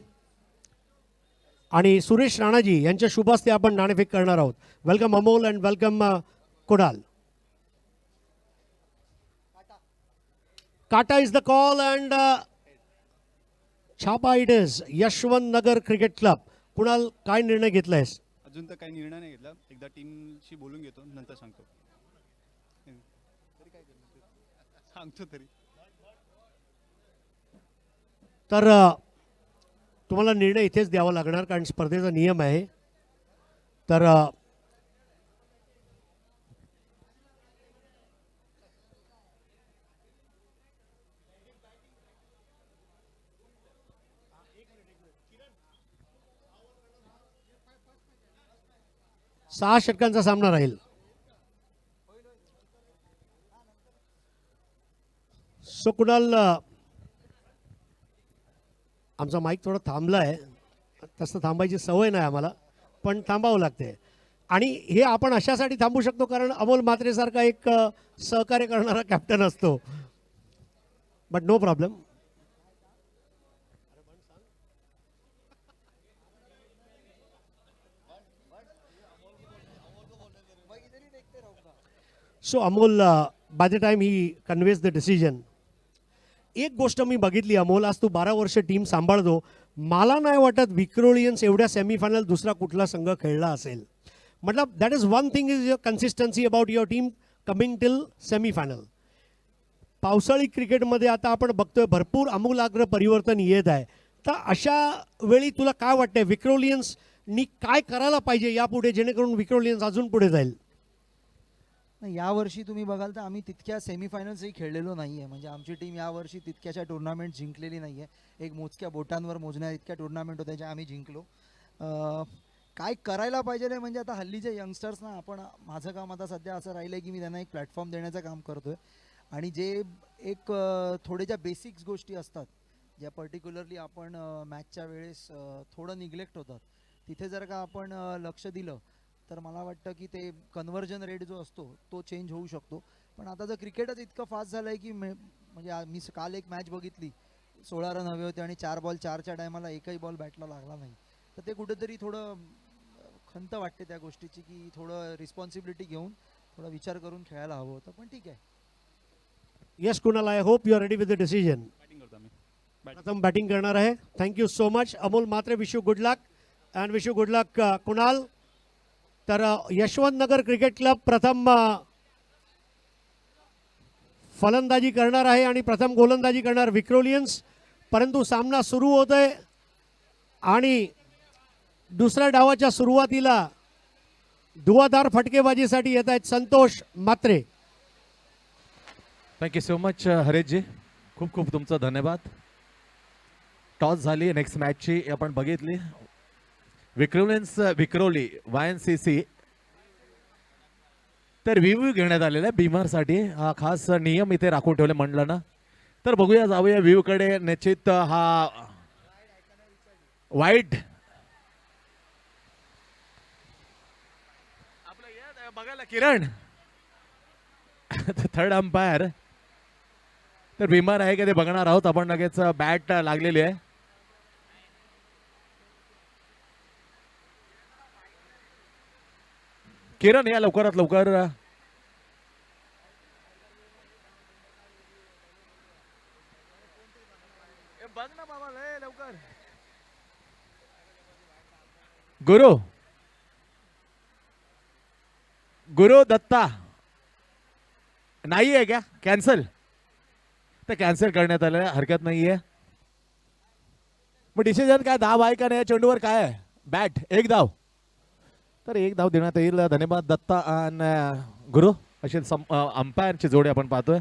आणि सुरेश राणाजी यांच्या शुभ हस्ते आपण नाणेफेक करणार आहोत. Welcome Amol and welcome Kunal. काटा इज द कॉल अँड छापा it is. Yashwant Nagar cricket club. Kunal, काय निर्णय घेतलायस? अजून तर काही निर्णय नाही घेतला, एकदा टीमशी बोलून घेतो, नंतर सांगतो. सांगतो तरी. तर तुम्हाला निर्णय इथेच द्यावा लागणार, कारण स्पर्धेचा नियम आहे. तर सहा षटकांचा सामना राहील. सो कुणाल, आमचा माईक थोडा थांबला आहे, तसं थांबायची सवय नाही आम्हाला, पण थांबावं लागते. आणि हे आपण अशासाठी थांबू शकतो कारण अमोल म्हात्रेसारखा एक सहकार्य करणारा कॅप्टन असतो. But no problem. So Amol, by the time he conveys the decision, एक गोष्ट मी बघितली अमोल, आज तू 12 वर्ष टीम सांभाळतो, मला नाही वाटत विक्रोलियन्स एवढ्या सेमीफायनल दुसरा कुठला संघ खेळला असेल. मतलब that is one thing is your consistency about your team coming till semifinal. पावसाळी क्रिकेटमध्ये आता आपण बघतोय भरपूर आमूलाग्र परिवर्तन येत आहे. तर अशा वेळी तुला काय वाटतंय विक्रोलियन्सनी काय करायला पाहिजे यापुढे जेणेकरून विक्रोलियन्स अजून पुढे जाईल? नाही, यावर्षी तुम्ही बघाल तर आम्ही तितक्या सेमीफायनल्सही खेळलेलो नाही आहे. म्हणजे आमची टीम यावर्षी तितक्याच्या टुर्नामेंट जिंकलेली नाही आहे. एक मोजक्या बोटांवर मोजण्या इतक्या टुर्नामेंट होत्या ज्या आम्ही जिंकलो. काय करायला पाहिजे नाही म्हणजे आता हल्लीच्या यंगस्टर्सना आपण, माझं काम आता सध्या असं राहिलं आहे की मी त्यांना एक प्लॅटफॉर्म देण्याचं काम करतो आहे. आणि जे एक थोडे ज्या बेसिक्स गोष्टी असतात ज्या पर्टिक्युलरली आपण मॅचच्या वेळेस थोडं निग्लेक्ट होतात, तिथे जर का आपण लक्ष दिलं तर मला वाटतं की ते कन्व्हर्जन रेट जो असतो तो चेंज होऊ शकतो. पण आता जर क्रिकेटच इतकं फास्ट झालं आहे की म्हणजे मी काल एक मॅच बघितली, 16 रन हवे होते आणि 4 बॉल 4च्या टायमाला एकही बॉल बॅटला लागला नाही. तर ते कुठेतरी थोडं खंत वाटते त्या गोष्टीची की थोडं रिस्पॉन्सिबिलिटी घेऊन थोडा विचार करून खेळायला हवं होतं. पण ठीक आहे. Yes Kunal, I hope you are ready with the decision. Batting करतो आम्ही. प्रथम बॅटिंग करणार आहे. Thank you so much Amol Mhatre. Wish you good luck and wish you good luck Kunal. तर यशवंत नगर क्रिकेट क्लब प्रथम फलंदाजी करणार आहे आणि प्रथम गोलंदाजी करणार विक्रोलियन्स. परंतु सामना सुरू होतोय आणि दुसऱ्या डावाच्या सुरुवातीला धुवाधार फटकेबाजीसाठी येत आहेत Santosh Mhatre. Thank you so much हरेशजी, खूप खूप तुमचं धन्यवाद. टॉस झाली, नेक्स्ट मॅचची आपण बघितली. विक्रोलियन्स विक्रोली YNCC तर रिव्ह्यू घेण्यात आलेला आहे बीमारसाठी. हा खास नियम इथे राखून ठेवले म्हणलं ना. तर बघूया, जाऊया व्ह्यूकडे. निश्चित हा वाईट आपलं बघायला किरण थर्ड अंपायर तर बिमार आहे का ते बघणार आहोत आपण. लगेच बॅट लागलेली आहे. किरण या लवकरात लवकर. बघ ना बाबा लय लवकर. गुरु दत्ता नाही आहे क्या? कॅन्सल. तर कॅन्सल करण्यात आलं, हरकत नाहीये. मग डिसिजन काय, धाव आहे का नाही चेंडूवर? काय आहे? बॅट एक धाव. तर एक धाव देण्यात येईल. धन्यवाद दत्ता आणि गुरु असे अंपायरची जोडी आपण पाहतोय.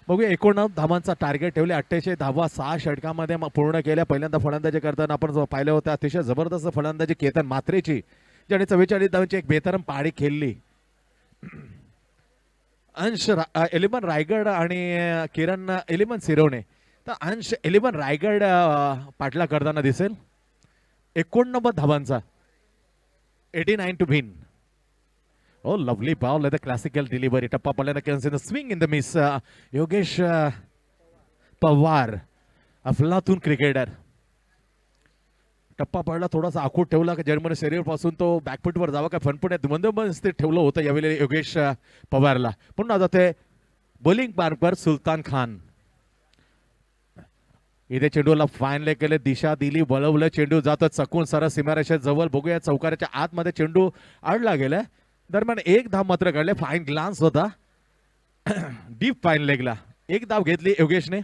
बघूया 89 धावांचा टार्गेट ठेवले. 48 धावा 6 षटकामध्ये पूर्ण केल्या. पहिल्यांदा फलंदाजी करताना आपण पाहिलं होतं अतिशय जबरदस्त फलंदाजी केतन म्हात्रेची, ज्याने 44 धावांची एक बेहतरम पारी खेळली. अंश 11 रायगड आणि किरण 11 सिरवणे. तर अंश 11 रायगड पाठला करताना दिसेल. 89 धावांचा 89 to win. Oh, lovely ball at the classical delivery. टप्पा पडल्यानं in the swing in the miss. Yogesh Pawar अफलातून क्रिकेटर. टप्पा पडला, थोडासा आखूड ठेवला का जर्मनी शरीर पासून तो बॅकफुटवर जावा का फ्रंटफुट बंदोबस्त ठेवलं होतं यावेळी योगेश पवारला. पुन्हा जाते बॉलिंग मार्कवर सुलतान खान. इथे चेंडूला फाईन लेग केले, दिशा दिली, वळवलं, चेंडू जातो चकून सरस सीमारेषे जवळ. बघूया चौकाराच्या आतमध्ये चेंडू अडला गेलाय. दरम्यान एक धाव मात्र काढले. फाईन ग्लान्स होता डीप फाईन लेगला. एक धाव घेतली योगेशने.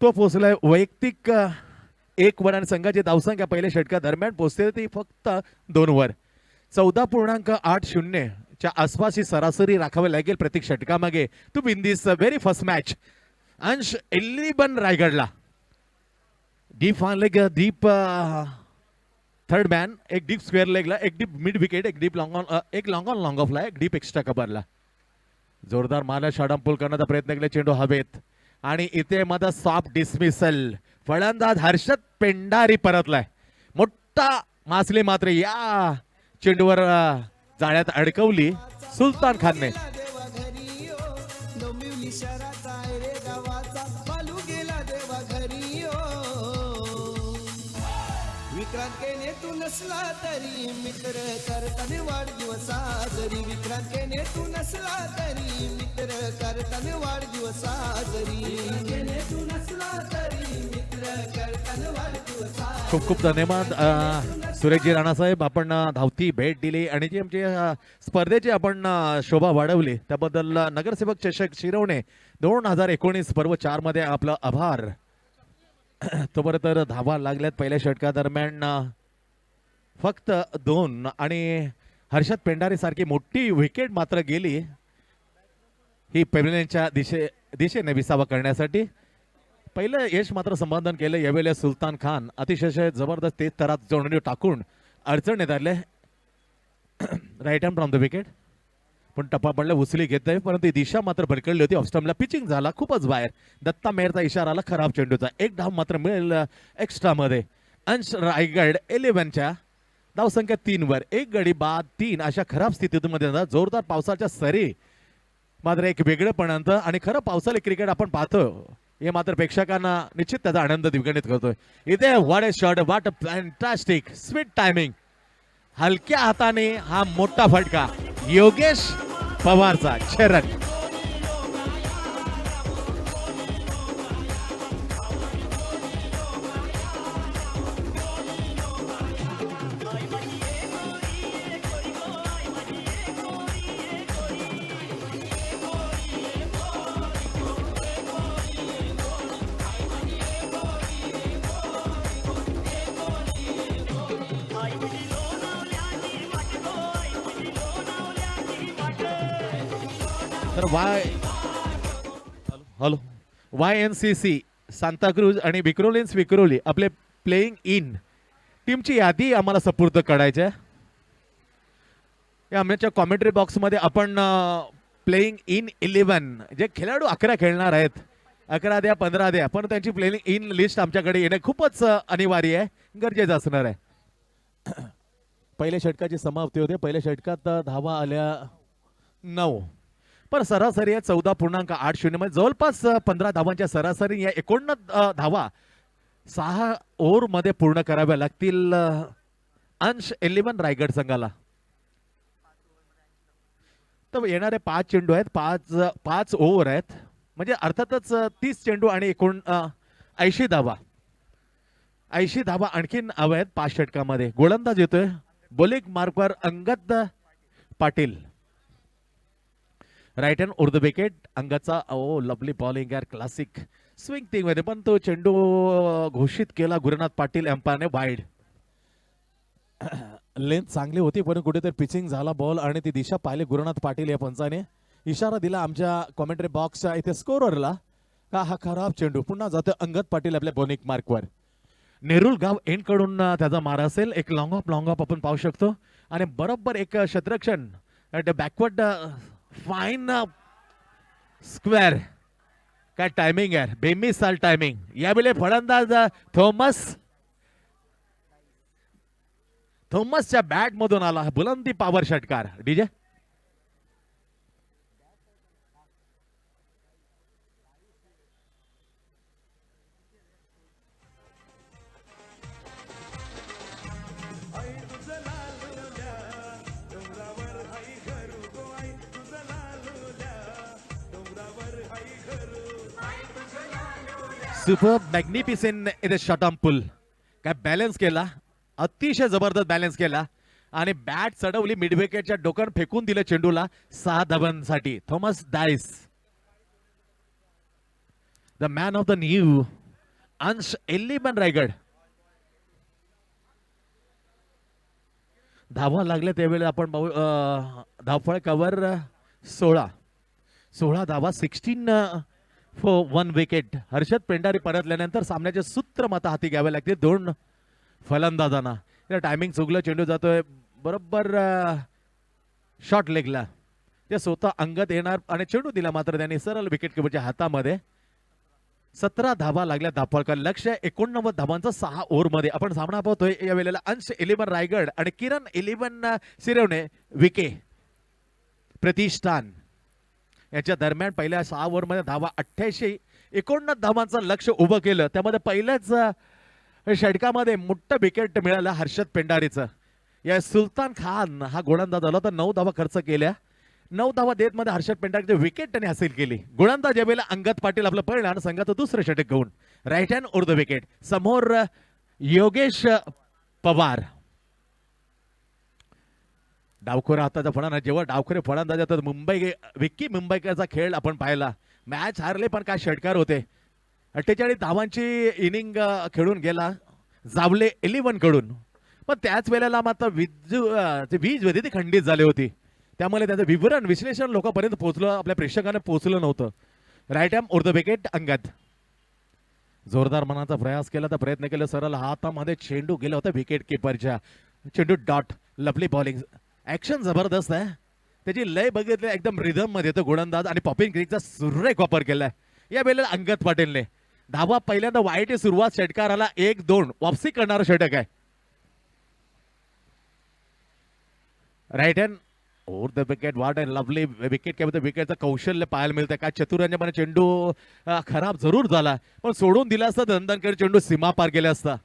तो पोहोचलाय वैयक्तिक 1 वर आणि संघाची धावसंख्या पहिल्या षटका दरम्यान पोहोचते ती फक्त 2 वर. 14.80 च्या आसपास ही सरासरी राखावी लागेल प्रत्येक षटकामागे to win this very first match. Ansh 11 रायगडला. Deep fine leg, deep third man, एक डीप स्क्वेअर लेगला, एक डीप मिड विकेट, एक डीप लॉंग ऑन लॉंग ऑफला, एक डीप एक्स्ट्रा कव्हरला. जोरदार मारला, शॉटअंपूल करण्याचा प्रयत्न केला, चेंडू हवेत आणि इथे मध्ये सॉफ्ट डिसमिसल. फलंदाज हर्षद पेंडारी परतलाय. मोठा मासले मात्र या चेंडूवर जाळ्यात अडकवली सुलतान खानने. विक्रांतीने तू नसला तरी मित्र करताना वाढदिवसा जरी विक्रांतीने तू नसला तरी मित्र करताना वाढदिवसा जरी तू नसला तरी मित्र करताना वाढदिवसा. खूप खूप धन्यवाद सुरेशजी राणासाहेब, आपण धावती भेट दिली आणि जी आमची स्पर्धेची आपण शोभा वाढवली त्याबद्दल नगरसेवक चषक शिरवणे 2019 पर्व 4 मध्ये आपलं आभार. तोपर्यंत तर धावा लागल्यात पहिल्या षटकादरम्यान फक्त 2 आणि हर्षद पेंढारे सारखी मोठी विकेट मात्र गेली ही पेव्हिलियनच्या दिशेने विसावा करण्यासाठी. पहिलं यश मात्र संपादन केलं यावेळेला सुलतान खान अतिशय जबरदस्त तेज तरात जोडणी टाकून अडचणीत आले right hand from the wicket, पण टप्पा पडला उचली घेत आहे परंतु दिशा मात्र भडकळली होती. ऑफस्टम्पला पिचिंग झाला खूपच बाहेर. दत्ता मेहरचा इशारा आला खराब चेंडूचा. एक धाव मात्र मिळेल एक्स्ट्रा मध्ये. अंश रायगड 11च्या धावसंख्या 3 वर 1 गडी बाद 3 अशा खराब स्थितीमध्ये जोरदार पावसाच्या सरी मात्र एक वेगळेपणांत आणि खरं पावसाळी क्रिकेट आपण पाहतो हे मात्र प्रेक्षकांना निश्चित त्याचा आनंद द्विगुणित करतोय. इथे what a shot, what a fantastic sweet timing. हलक्या हाताने हा मोठा फटका योगेश पवारचा शरद. तर हॅलो YNCC सांताक्रूज आणि विक्रोलिन्स विक्रोली आपले प्लेइंग इन टीमची यादी आम्हाला सपूर्द करायची आहे. या आमच्या कॉमेंट्री बॉक्समध्ये आपण प्लेइंग इन 11 जे खेळाडू 11 खेळणार आहेत 11 द्या 15 द्या पण त्यांची प्लेइंग इन लिस्ट आमच्याकडे येणे खूपच अनिवार्य आहे, गरजेचं असणार आहे. पहिल्या षटकाची समाप्ती होते. पहिल्या षटकात धावा आल्या 9 पण सरासरी आहे 14.80 मध्ये जवळपास 15 धावांच्या सरासरी या 49 धावा 6 ओव्हर मध्ये पूर्ण कराव्या लागतील अंश 11 रायगड संघाला. तर येणारे 5 चेंडू आहेत 5 ओव्हर आहेत म्हणजे अर्थातच 30 चेंडू आणि 80 धावा 80 धावा आणखीन हव्या आहेत 5 षटकामध्ये. गोलंदाज येतोय बॉलिंग मार्कवर अंगद पाटील. राईट हँड उर्द विकेट अंगाचा लवली बॉलिंग यार क्लासिक स्विंग थिंग मध्ये पण तो चेंडू घोषित केला गुरुनाथ पाटील एम्पायरने वाईड. लेंथ चांगली होती पण कुठेतरी पिचिंग झाला बॉल आणि ती दिशा पाहिली गुरुनाथ पाटील या पंचाने इशारा दिला आमच्या कॉमेंट्री बॉक्सच्या इथे स्कोररला का हा खराब चेंडू पुन्हा जातो अंगद पाटील आपल्या बॉलिंग मार्कवर. नेरुल गाव एंड कडून त्याचा मार असेल. एक लॉंग ऑफ आपण पाहू शकतो आणि बरोबर एक क्षेत्ररक्षण बॅकवर्ड फाइन स्क्वेअर काय टायमिंग आहे बेमिसाल टायमिंग. यावेळी फलंदाज थॉमसच्या बॅट मधून आला बुलंदी पॉवर षटकार. डीजे सुपर मॅग्निफिसेंट इथे शॉटॉन पुल काय बॅलन्स केला अतिशय जबरदस्त बॅलन्स केला आणि बॅट चढवली मिड विकेटच्या डोक्यावर फेकून दिलं चेंडूला 6 धावांसाठी. Thomas Dias the man of the new Ansh 11 Raigad. धावा लागल्या त्यावेळी आपण धावफळ कव्हर 16 धावा 16 फॉर 1 विकेट. हर्षद पेंढारे परतल्यानंतर सामन्याचे सूत्र मात्र हाती घ्यावे लागते 2 फलंदाजांना. टायमिंग चुकलं चेंडू जातोय बरोबर शॉर्ट लेगला. ते स्वतः अंगत येणार आणि चेंडू दिला मात्र त्यांनी सरळ विकेट किपरच्या हातामध्ये. 17 धावा लागल्या धापळकर. लक्ष 89 धावांचा 6 ओव्हरमध्ये. आपण सामना पाहतोय या वेळेला अंश 11 रायगड आणि किरण 11 सिरवणे विके प्रतिष्ठान याच्या दरम्यान पहिल्या 6 ओव्हरमध्ये धावा 88-89 धावांचं लक्ष उभं केलं. त्यामध्ये पहिल्याच षटकामध्ये मोठं विकेट मिळालं हर्षद पेंडारीचं. या सुलतान खान हा गोलंदाज आला तर 9 धावा खर्च केल्या. 9 धावा देत मध्ये हर्षद पेंडारीचे विकेट त्यांनी हासिल केली. गोलंदाज या वेळेला अंगद पाटील आपलं पहिलं आणि संघाचं दुसरं षटक घेऊन right hand or the wicket. समोर योगेश पवार. डावखोर हाताचा फलंदाज. जेव्हा डावखोरे फलंदाज येतात विक्की मुंबईकरचा खेळ आपण पाहिला. मॅच हारले पण काय षटकार होते. 48 धावांची इनिंग खेळून गेला जावले 11 कडून. पण त्याच वेळेला मात्र वीज ती खंडित झाली होती. त्यामुळे त्याचं विवरण विश्लेषण लोकांपर्यंत पोहोचलं, आपल्या प्रेक्षकांना पोहोचलं नव्हतं. Right hand or the wicket Angad. जोरदार मनाचा प्रयास केला तर प्रयत्न केला. सरळ हातामध्ये चेंडू गेला होता विकेट किपरच्या. चेंडू डॉट. Lovely bowling. ऍक्शन जबरदस्त आहे. त्याची लय बघितली एकदम रिदम मध्ये येतो गोलंदाज आणि पॉपिंग क्रिकचा सुरेख वापर केलाय या वेळेला अंगद पाटीलने. धावा पहिल्यांदा वाईट सुरुवात षटकाराला 1-2 वापसी करणारं षटक आहे. Right hand or the wicket. What and lovely wicket. काय विकेटचं कौशल्य पाहायला मिळतं. काय चतुरांच्या चेंडू खराब जरूर झाला पण सोडून दिला असता धंदनकर चेंडू सीमा पार गेला असता.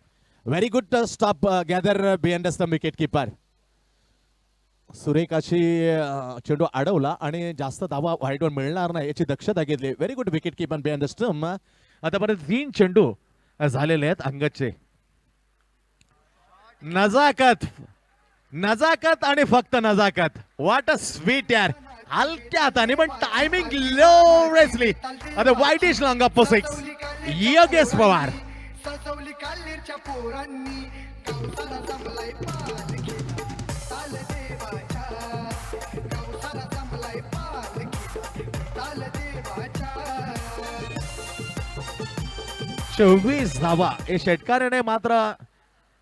Very good stop gather behind the wicket keeper. सुरेख अशी चेंडू अडवला आणि जास्त धावा वाईटवर मिळणार नाही याची दक्षता घेतली. Very good wicket keeper behind the stump. आतापर्यंत 3 चेंडू झालेले आहेत अंगदचे. नजाकत नजाकत आणि फक्त नजाकत. व्हॉट अ स्वीट यार. हलक्या हाताने पण टायमिंग लोरेसली. आता वाईटिश लॉंग अप 6 योगेश पवार. सजवली काल्लीच्या पोरांनी गवसाला जमलाय पालखी. ताल देवाच्या गवसाला जमलाय पालखी. ताल देवाच्या 24 धावा हे षटकाराने मात्र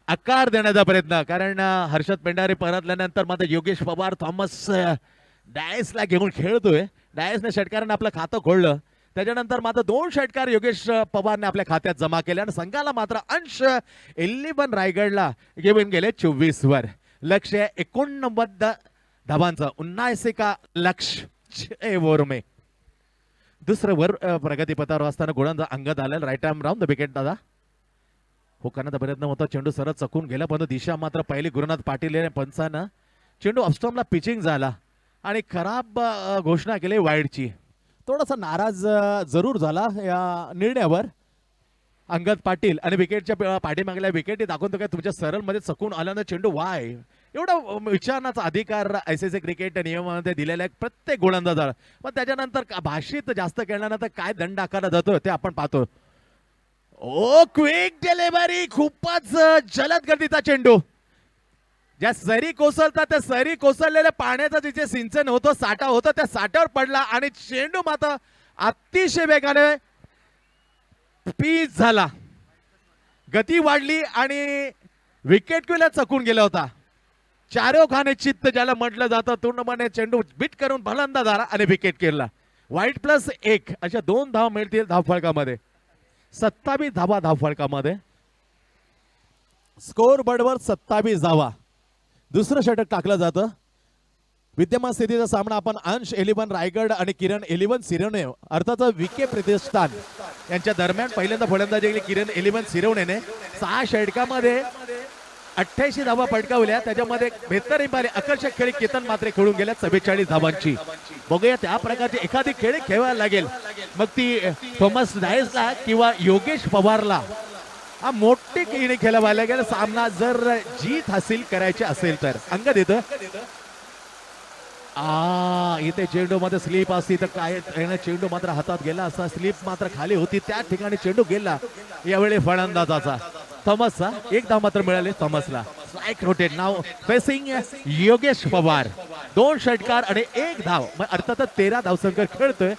आकार देण्याचा प्रयत्न. कारण हर्षद पेंडारे परतल्यानंतर मात्र योगेश पवार थॉमस डायसला घेऊन खेळतोय. डायसने षटकाराने आपलं खातं खोललं. त्याच्यानंतर मात्र 2 षटकार योगेश पवारने आपल्या खात्यात जमा केले आणि संघाला मात्र अंश 11 रायगडला घेऊन गेले 24 वर. लक्ष 89 धावांचं. 19 का लक्ष्य ओव्हर में. दुसरं वर प्रगतीपथावर असताना गोलंदाज अंगद आलेला. Right arm round the wicket. दादा हो करण्याचा प्रयत्न होता. चेंडू सरळ चकून गेला पण दिशा मात्र पहिली गुरुनाथ पाटील पंचानं चेंडू ऑफस्टॉमला पिचिंग झाला आणि खराब घोषणा केली वाईडची. थोडासा नाराज जरूर झाला या निर्णयावर अंगद पाटील आणि विकेटच्या पाठीमागल्या विकेटी दाखवून तो काय तुमच्या सरळ मध्ये चकून आल्यानं चेंडू वाय एवढा विचारण्याचा अधिकार ICC क्रिकेट नियमामध्ये दिलेला आहे प्रत्येक गोलंदाजाला. पण त्याच्यानंतर भाषित जास्त खेळल्यानंतर काय दंड आकारला जातो ते आपण पाहतो. ओ क्विक डिलिव्हरी. खूपच जलद गतीचा चेंडू. ज्या सरी कोसळतात त्या सरी कोसळलेल्या पाण्याचं जिथे सिंचन होतं साठा होतं त्या साठ्यावर पडला आणि चेंडू मात्र अतिशय वेगाने पीच झाला. गती वाढली आणि विकेट किला चकून गेला होता. चारोखाने चित्त ज्याला म्हटलं जातं पूर्णपणे चेंडू बिट करून भलंदा झाला आणि विकेट केला. वाईट +1 अशा 2 धावा मिळतील धावफलकामध्ये. 27 धावा धावफलकामध्ये. स्कोर बोर्डवर 27 धावा. दुसरं षटक टाकलं जातं. विद्यमान स्थितीचा सामना आपण अंश 11 रायगड आणि किरण 11 सिरवणे अर्थात विके प्रतिष्ठान यांच्या दरम्यान पहिल्यांदा फलंदाजी केली किरण 11 सिरवणेने. 6 षटकामध्ये 88 धावा पटकावल्या. त्याच्यामध्ये बेहतरीन पारी आकर्षक खेळी केतन मात्रे खेळून गेल्या 44 धावांची. बघूया त्या प्रकारची एखादी खेळी खेळायला लागेल मग ती थॉमस डायसला किंवा योगेश पवारला. हा मोठी खेळी खेळायला गेला सामना जर जीत हासिल करायची असेल तर. अंगद येतं. इथे चेंडू मध्ये स्लिप असती तर काय चेंडू मात्र हातात गेला असता. स्लिप मात्र खाली होती त्या ठिकाणी चेंडू गेला. यावेळी फलंदाजाचा थॉमसचा 1 धाव मात्र मिळाले थॉमसला. Strike rotate. Now facing Yogesh Pawar. 2 षटकार आणि 1 धाव अर्थातच 13 धावसंख्या खेळतोय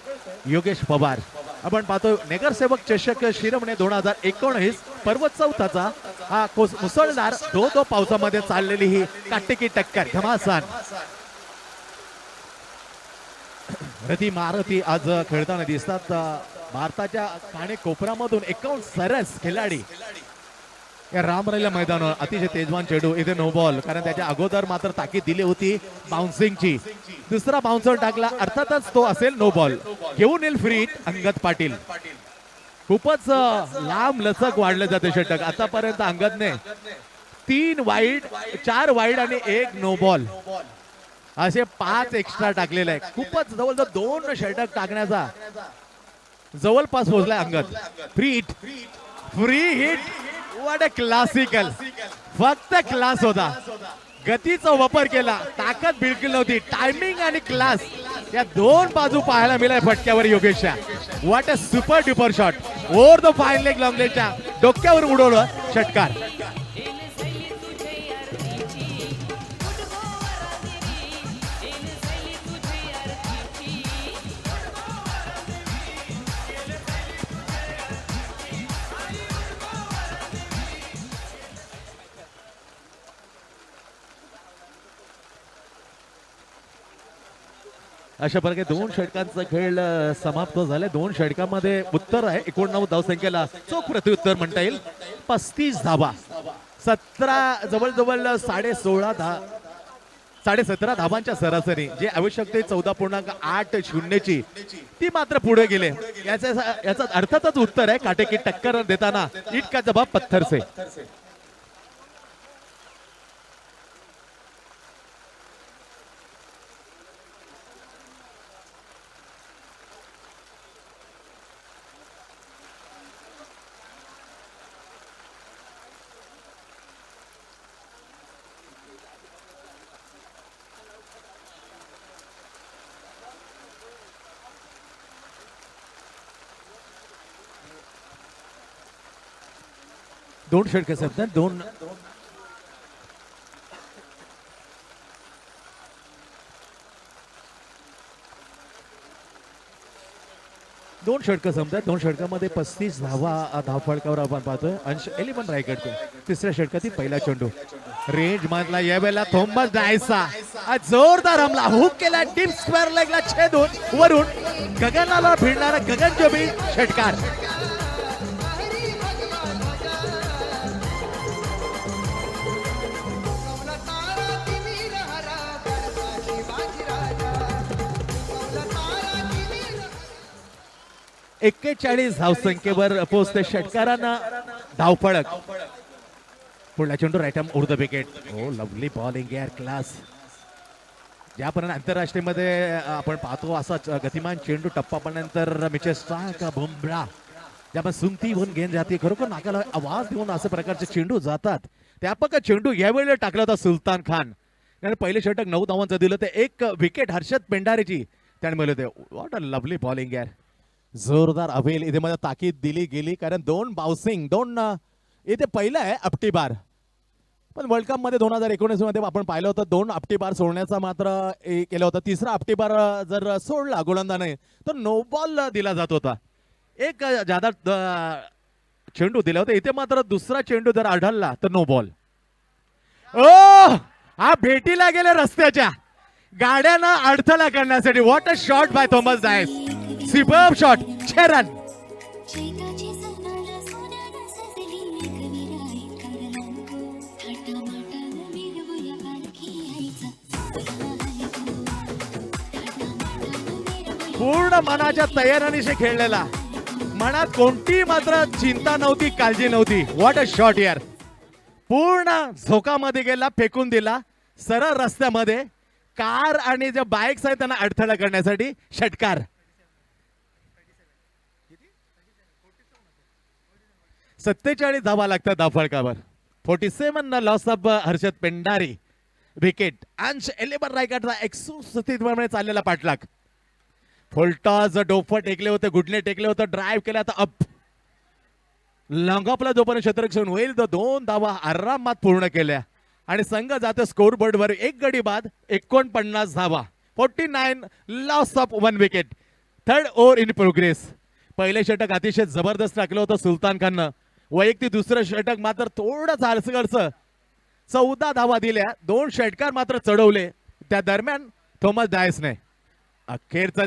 योगेश पवार. आपण पाहतो नगरसेवक चषक शिरवणे 2019 पर्वत चौथाचा हा मुसळधार धो पावसामध्ये चाललेली ही काटेकी टक्कर घमासान. रती महारथी आज खेळताना दिसतात. भारताच्या कानेकोपऱ्यामधून 51 सरस खिलाडी या रामराईला मैदानावर अतिशय तेजवान चेंडू इथे नो बॉल, कारण त्याच्या अगोदर मात्र ताकीद दिली होती बाउन्सिंगची. दुसरा बाउन्सर टाकला, अर्थातच तो असेल नो बॉल. घेऊन येईल फ्री हिट अंगद पाटील. खूपच लांब लचक वाढलं जाते षटक. आतापर्यंत अंगदने 3 वाईड 4 वाईड आणि 1 नो बॉल असे 5 एक्स्ट्रा टाकलेले आहे. खूपच जवळजवळ 2 षटक टाकण्याचा जवळपास पोहोचलाय Angad. Free hit, free hit. What a classical. फक्त क्लास होता, गतीचा वापर केला, ताकद बिलकुल नव्हती. टायमिंग आणि क्लास या 2 बाजू पाहायला मिळाल्या फटक्यावर योगेशच्या. What a super duper shot. Over the fine leg long लेगच्या डोक्यावर उडवलं षटकार. अशा प्रकारे 2 षटकांचा खेळ समाप्त झाले. 2 षटकामध्ये उत्तर आहे 89 धावसंख्येला चोख प्रत्युत्तर म्हणता येईल. 35 धावा, 17 जवळजवळ 17.5 धावांच्या सरासरी, जे आवश्यकते 14.80 ती मात्र पुढे गेले. याचा अर्थातच उत्तर आहे काटेकी टक्कर देताना ईट का जवाब पत्थर से. दोन षटक संपतात. दोन षटकामध्ये 35 धावा धावफळकावर आपण पाहतोय. अंश 11 रायगडचे. तिसऱ्या षटकातील पहिला चेंडू रेंज मधला यावेळेला थॉमस डायसा जोरदार हमला हुक केला. डीप स्क्वेअर लेगला छेदून वरून गगनाला भिडणारा गगनचुंबी षटकार. तुमला तारा तिमीर हरा गडचा शिवाजी राजा. तुमला तारा तिमीर 41 धावसंख्येवर पोहोचते षटकारांना धावफळक. पुढला चेंडू right arm over the wicket. Oh lovely bowling air class. ज्यापर्यंत आंतरराष्ट्रीय मध्ये आपण पाहतो असा गतिमान चेंडू टप्पा पडल्यानंतर मिचेल स्टार्क बुमराह ज्यामध्ये सुंगती होऊन गेंद जाते, खरोखर नाकाला आवाज देऊन अशा प्रकारचे चेंडू जातात. त्यापक चेंडू यावेळी टाकला होता सुलतान खान. त्याने पहिले षटक 9 धावांचं दिलं ते 1 विकेट हर्षद पेंढारेची त्याने मिळवले. व्हॉट अ लवली बॉलिंग यार. जोरदार अभेल इथे मध्ये ताकीद दिली गेली, कारण 2 बाउन्सिंग 2 इथे पहिलं आहे अपटी बार. पण वर्ल्ड कप मध्ये 2019 मध्ये आपण पाहिलं होतं 2 अपटी बार सोडण्याचा मात्र केलं होतं. तिसरा अपटी बार जर सोडला गोलंदाजाने तर नो बॉल दिला जात होता. एक जादा चेंडू दिला होता, इथे मात्र दुसरा चेंडू जर आढळला तर नो बॉल. ओ हा भेटीला गेले रस्त्याच्या गाड्यांना अडथळा करण्यासाठी. What a shot by Thomas Dias. Superb shot. 6 run. चैताची सणाला सोन्यानं सजली एक विराई कारणांगो. थाटामाटानं मिरवूया पालखी आईचा. पूर्ण मनाच्या तयारीने खेळलेला, मनात कोणती मात्र चिंता नव्हती, काळजी नव्हती. व्हॉट अ शॉट यार. पूर्ण झोकामध्ये गेला, फेकून दिला सरळ रस्त्यामध्ये. कार आणि ज्या बाईक्स आहेत त्यांना अडथळा करण्यासाठी षटकार. 47 धावा लागतात धावफळकावर. 47 लॉस ऑफ हर्षद पेंढारे. विकेट. अंश 11 रायगडचा 61 चाललेला पाठलाग. फुलटॉस डोफं टेकले होते, गुडले टेकले होते, ड्राईव्ह केला आता अप लॉंगॉपला जोपर्यंत क्षेत्ररक्षण होईल तर 2 धावा आरामात पूर्ण केल्या आणि संघ जातो स्कोर बोर्डवर 1 गडी बाद 49 धावा. 49 loss of 1 wicket. 3rd over in progress. पहिले षटक अतिशय जबरदस्त टाकलं होतं सुलतान खाननं. वैयक्तिक दुसरं षटक मात्र थोडंच हरसगडचं. 14 धावा दिल्या, 2 षटकार मात्र चढवले. त्या दरम्यान थॉमस डायसने अखेरचा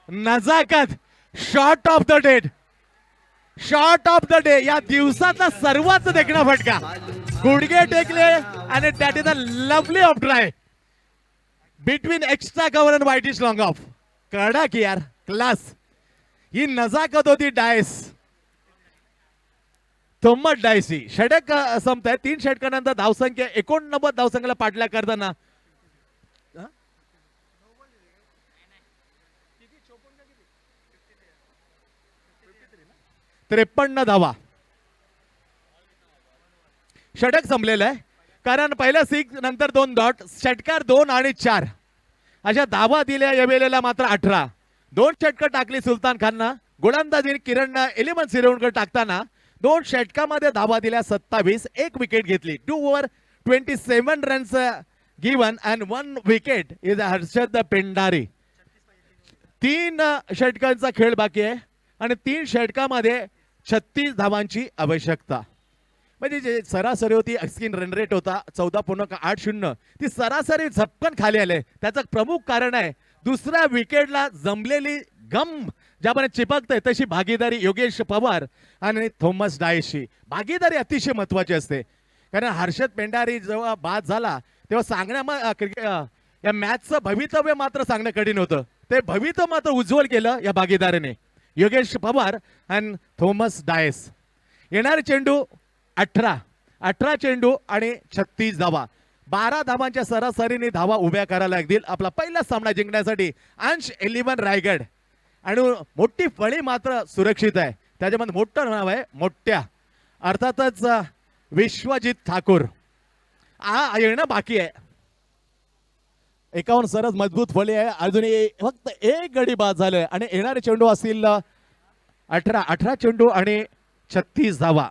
नजाकत shot of the date shot of the day, या दिवसाचा सर्वात देखणा फटका. गुडघे टेकले आणि that is a lovely off drive between extra cover and widish long off. कडक यार, क्लास. ही नजाकत होती डायस. थोमस डायसी षटक संपत आहे. 3 षटकानंतर धावसंख्या 89 धावसंख्येला पाठल्या करताना 53 धावा. षटक संपलेलं आहे कारण पहिल्या 6 नंतर 2 डॉट, षटकार 2 आणि 4 अशा धावा दिल्या या वेळेला मात्र 18. 2 षटकं टाकली सुलतान खाननं. गोलंदाजी किरण इलेवन सिरोणकर टाकताना 2 षटकामध्ये धावा दिल्या 27. 1 विकेट घेतली. 2 over 27 runs given and 1 wicket is Harshad Pendari. 3 षटकांचा खेळ बाकी आहे आणि 3 षटकामध्ये 36 धावांची आवश्यकता. म्हणजे जे सरासरी होती स्किन रन रेट होता 14.80, ती सरासरी झपकन खाली आले. त्याचं प्रमुख कारण आहे दुसऱ्या विकेटला जमलेली गम ज्याप्रमाणे चिपकते तशी भागीदारी योगेश पवार आणि थॉमस डायसची. भागीदारी अतिशय महत्वाची असते कारण हर्षद पेंडारी जेव्हा बाद झाला तेव्हा या मॅचचं भवितव्य मात्र सांगणं कठीण होतं. ते भवितव्य मात्र उज्ज्वल केलं या भागीदारीने योगेश पवार आणि थॉमस डायस. येणारे चेंडू 18 चेंडू आणि 36 धावा. 12 धावांच्या सरासरीने धावा उभ्या करायला लागतील आपला पहिला सामना जिंकण्यासाठी. अंश 11 रायगड आणि मोठी फळी मात्र सुरक्षित आहे. त्याच्यामध्ये मोठं नाव आहे मोठ्या, अर्थातच विश्वजित ठाकूर. येणं बाकी आहे. 51 सरस मजबूत फळी आहे. अजूनही फक्त 1 गडी बाद झाले आणि येणारे चेंडू असतील 18 चेंडू आणि 36 धावा.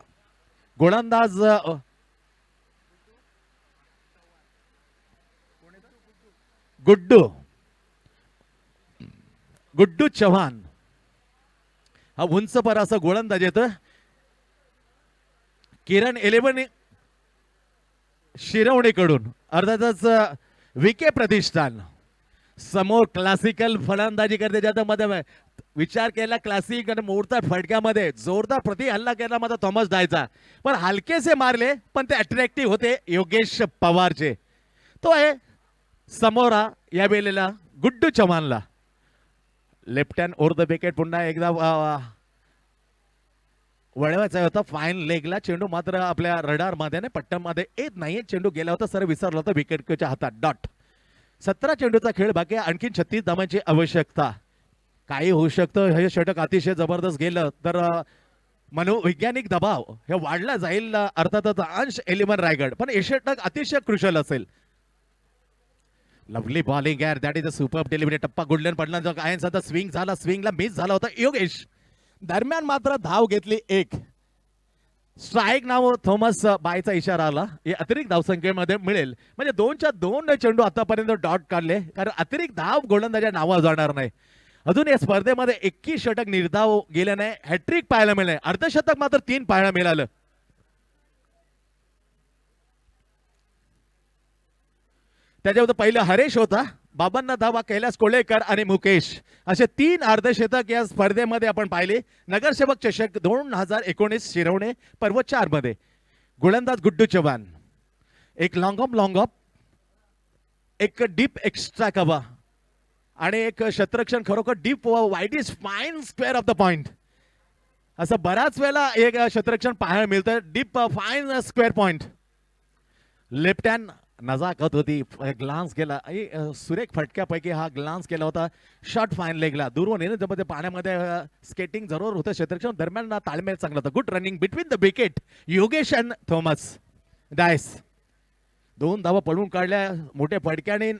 गोलंदाज गुड्डू चव्हाण हा उंच पर असं गोलंदाज येतं. किरण इलेवन शिरवणीकडून अर्थातच विके प्रतिष्ठान समोर क्लासिकल फलंदाजी करते. ज्यामध्ये विचार केला क्लासिक आणि मोडतात फटक्यामध्ये जोरदार प्रति हल्ला केला मात्र थॉमस डायचा, पण हलकेसे मारले पण ते अट्रॅक्टिव्ह होते योगेश पवारचे. तो आहे समोरा या वेळेला गुड्डू चव्हाणला. Left hand over the wicket पुन्हा एकदा वळवायचा होता फाईन लेगला. चेंडू मात्र आपल्या रडार मध्ये पट्ट्यामध्ये येत नाहीये. चेंडू गेला होता सर विसरला होता विकेटच्या हातात. डॉट. 17 चेंडूचा खेळ बाकी आहे. आणखी 36 धावांची आवश्यकता. काही होऊ शकतं. हे षटक अतिशय जबरदस्त गेलं तर मनोवैज्ञानिक दबाव हे वाढला जाईल अर्थातच अंश 11 रायगड, पण हे षटक अतिशय क्रुशल असेल. लवली बॉलिंग यार, that is a super delivery. टप्पा गुडलन पडला जो काय सध्या स्विंग झाला, स्विंगला मिस झाला होता योगेश. दरम्यान मात्र धाव घेतली 1. स्ट्राईक नाव थॉमस बायचा इशारा आला. हे अतिरिक्त धावसंख्येमध्ये मिळेल म्हणजे 2च्या 2 चेंडू आतापर्यंत डॉट काढले कारण अतिरिक्त धाव गोलंदाजा नावा जाणार नाही. अजून या स्पर्धेमध्ये 21 षटक निर्धाव गेले नाही. हॅट्रिक पाहायला मिळाले. अर्धशतक मात्र 3 पाहायला मिळालं. त्याच्यावर पहिलं हरेश होता. बाबांना धावा कैलास कोळेकर आणि मुकेश असे 3 अर्धशतक या स्पर्धेमध्ये आपण पाहिले. नगरसेवक चषक 2019 शिरवणे पर्व 4 मध्ये. गोलंदाज गुड्डू चव्हाण. एक लॉंग ऑफ, एक डीप एक्स्ट्रा कव्हर आणि एक शतरक्षण खरोखर deep wide is fine square of the point. असं बऱ्याच वेळेला एक शतरक्षण पाहायला मिळतं. Deep fine square point. Left hand नजाकत होती. ग्लान्स केला. सुरेख फटक्यापैकी हा ग्लान्स केला होता. शॉट फाईन लेगला दूरवर येणे पाण्यामध्ये स्केटिंग जरूर होतं. क्षेत्रक्षण दरम्यान ताळमेळ चांगला होता. Good running between the wicket Yogesh and Thomas Dias. 2 धावा पडून काढल्या मोठ्या फटक्याने.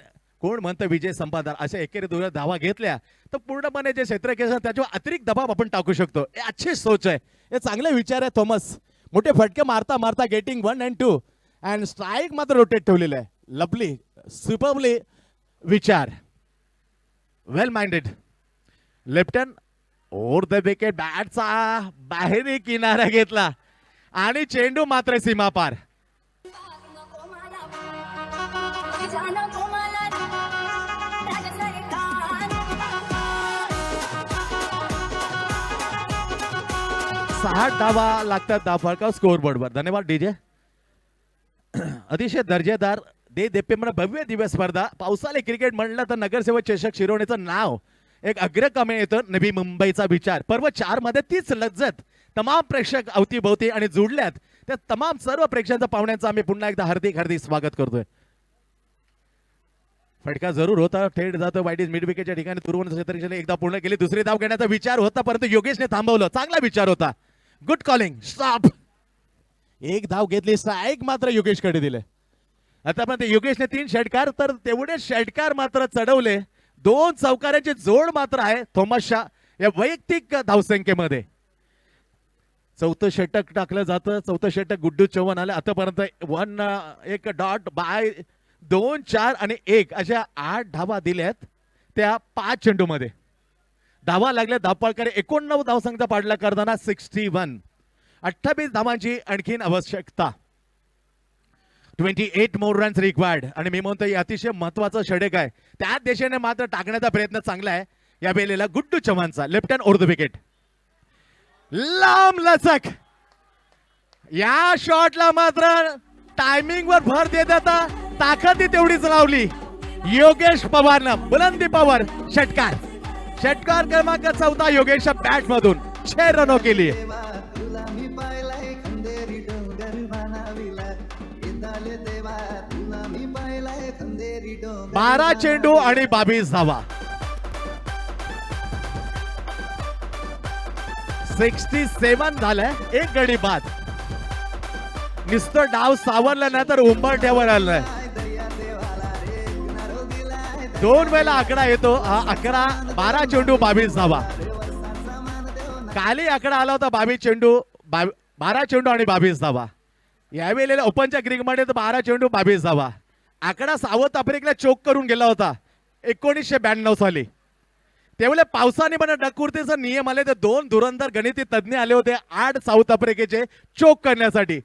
कोण म्हणतं विजय संपादन अशा एकेरी 2 धावा घेतल्या तर पूर्णपणे जे क्षेत्रक्षण त्याच्यावर अतिरिक्त दबाव आपण टाकू शकतो. हे अच्छी सोच आहे. हे चांगले विचार आहे थॉमस. मोठे फटके मारता मारता गेटिंग 1 and 2 अँड स्ट्राईक मात्र रोटेट ठेवलेलं आहे. लवली सुपरबली विचार. Well minded. Left hand over the wicket. बॅटचा बाहेरी किनारा घेतला आणि चेंडू मात्र सीमा पार. 6 धावा लागतात धावफलकावर स्कोअर बोर्डवर. धन्यवाद डीजे. अतिशय दर्जेदार देपेम्र भव्य दिव्य स्पर्धा. पावसाळे क्रिकेट म्हणलं तर नगरसेवक चषक शिरोवण्याचं नाव एक अग्रक्रमे येतं. नवी मुंबईचा विचार. पर्व 4 मध्ये तीच लज्जत तमाम प्रेक्षक अवतीभोवती आणि जुडल्यात. त्या तमाम सर्व प्रेक्षकांचं पाहुण्यांचं आम्ही पुन्हा एकदा हार्दिक हार्दिक स्वागत करतोय. फटका जरूर होता. थेट जातो वाईट मिड विकेटच्या ठिकाणी. तुरुवन एकदा पूर्ण केली. दुसरी धाव घेण्याचा विचार होता परंतु योगेशने थांबवलं. चांगला विचार होता. Good calling. स्टॉप. एक धाव घेतली. स्ट्राईक मात्र योगेशकडे दिले. आतापर्यंत योगेशने 3 षटकार तर तेवढे षटकार मात्र चढवले. 2 चौकारांची जोड मात्र आहे थॉमसच्या या वैयक्तिक धावसंख्येमध्ये. 4थं षटक टाकलं जातं. 4थं षटक गुड्डू चव्हाण आलं. आतापर्यंत 1 डॉट बाय 2, 4 आणि 1 अशा 8 धावा दिल्यात त्या 5 चेंडूमध्ये. धावा लागल्या धावपळकर 89 धावसंख्या पाडला करताना 61. 28 धावांची आणखीन आवश्यकता. 28 मोर रन्स रिक्वायर्ड. आणि मी म्हणतो अतिशय महत्वाचं षटक आहे. त्याच दिशेने मात्र टाकण्याचा प्रयत्न चांगला आहे या वेळेला गुड्डू चव्हाणचा. Left hand over the wicket. लांब लचक. या शॉटला मात्र टायमिंग वर भर देत आता ताकदी तेवढीच लावली योगेश पवारनं. बुलंदी पवार. षटकार. षटकार क्रमांक 4 योगेशच्या बॅट मधून 6 रनो केली. देवा तुला मी पाहिलाय खंदेरी डोंगर बनाविला इंदाले देवा तुला मी पाहिलाय खंदेरी डोंगर 12 चेंडू आणि 22 धावा. 67 झालंय. 1 गडी बाद. नुसतं डाव सावरला नाही तर उंबरठ्यावर आलाय. 2 वेळेला आकडा येतो. 12 चेंडू 22 धावा. काली आकडा आला होता 22 चेंडू 12 चेंडू आणि 22 धावा. यावेळेला ओपनच्या क्रिकेटमध्ये 12 चेंडू 22 धावा. आकडा साऊथ आफ्रिकेला चोक करून गेला होता 1992 साली. त्यावेळेला पावसाने पण डकुर्तीचा नियम आले. ते 2 धुरंधर गणिती तज्ञ आले होते 8 साऊथ आफ्रिकेचे चोक करण्यासाठी.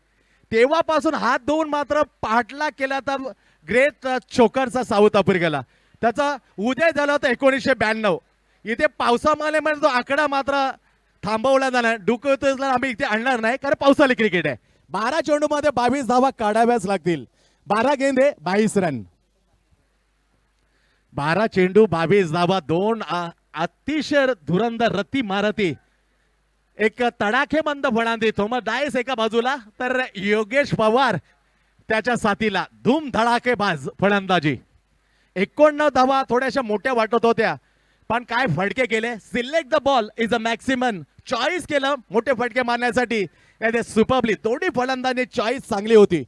तेव्हापासून हा 2 मात्र पाठलाग केला तर ग्रेट चोकरचा साऊथ आफ्रिकेला. त्याचा उदय झाला होता 1992. इथे पावसामुळे म्हणजे तो आकडा मात्र थांबवला जाणार. डुकतला आम्ही इथे आणणार नाही कारण पावसाळी क्रिकेट आहे. 12 चेंडू मध्ये 22 धावा काढाव्याच लागतील. 12 गेंदे 22 रन. 12 चेंडू 22 धावा. 2 अतिशय धुरंधर रती मारती. एक तडाखेबंद फळांती. थॉमस डायस एका बाजूला तर योगेश पवार त्याच्या साथीला. धूम धडाकेबाज फलंदाजी. 89 धावा थोड्याशा मोठ्या वाटत होत्या पण काय फटके केले. Select the ball is a maximum. Choice केलं मोठे फटके मारण्यासाठी. सुपरबली दोन्ही फलंदाजी चॉईस चांगली होती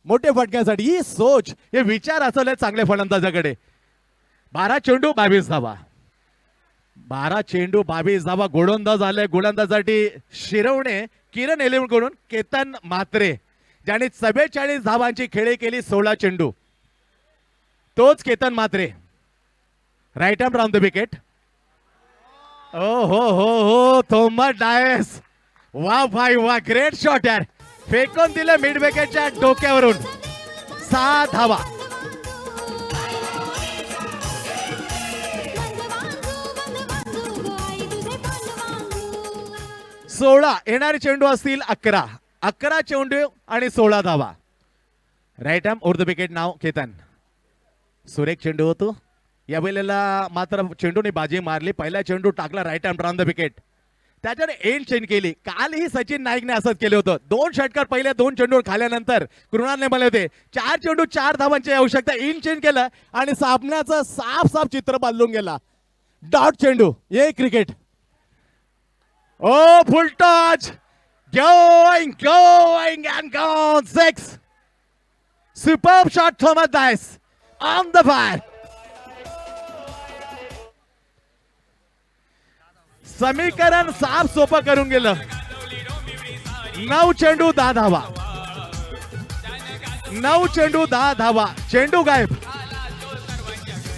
मोठे फटक्यासाठी. ही सोच हे विचार असले चांगले फलंदाजाकडे. 12 चेंडू 22 धावा. 12 चेंडू 22 धावा. गोलंदाज आले. गोलंदाजासाठी शिरवणे किरण एलिवन कडून केतन म्हात्रे ज्याने 44 धावांची खेळी केली 16 चेंडू. तोच Ketan Mhatre. Right arm round the wicket. Oh हो थॉमस डायस. वा भाई वा. ग्रेट शॉट यार. फेकून दिलं मिड विकेटच्या डोक्यावरून. 6 धावा. सोळा येणारे चेंडू असतील 11. 11 चेंडू आणि 16 धावा. Right arm over the wicket नाव केतन. सुरेख चेंडू होतो. या वेळेला मात्र चेंडूने बाजी मारली. पहिला चेंडू टाकला right arm round the wicket. त्याच्याने एंड चेंज केली. कालही सचिन नाईकने असंच केलं होतं. 2 षटकार पहिले 2 चेंडूवर खाल्यानंतर कृणालने मला होते 4 चेंडू 4 धावांची आवश्यकता. इन चेंज केलं आणि सामन्याचं साफ चित्र बदलून गेला. डॉट चेंडू. ये cricket. Oh full touch. going and gone. 6. Superb shot Thomas Dice on the fire. समीकरण साफ सोपं करून गेलं. 9 चेंडू 10 धावा. 9 चेंडू 10 धावा. चेंडू गायब.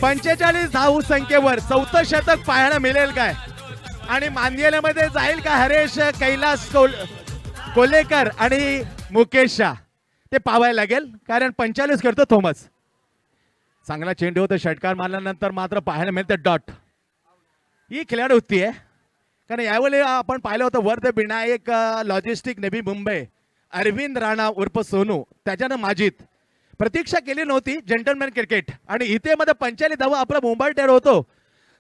45 धाव संख्येवर 4थं शतक पाहायला मिळेल काय आणि मानलेल्यामध्ये जाईल का हरेश कैलास कोलेकर आणि मुकेश शाह ते पाहायला लागेल कारण 45 करतो थॉमस. चांगला चेंडू होता. षटकार मारल्यानंतर मात्र पाहायला मिळते डॉट. ही खेळाडू होती आहे कारण यावेळी आपण पाहिलं होतं वर्ध विनायक लॉजिस्टिक नवी मुंबई अरविंद राणा उर्फ सोनू त्याच्यानं माजीत प्रतीक्षा केली नव्हती जेंटलमॅन क्रिकेट आणि इथे मध्ये 45 धावा आपला मुंबई टेर होतो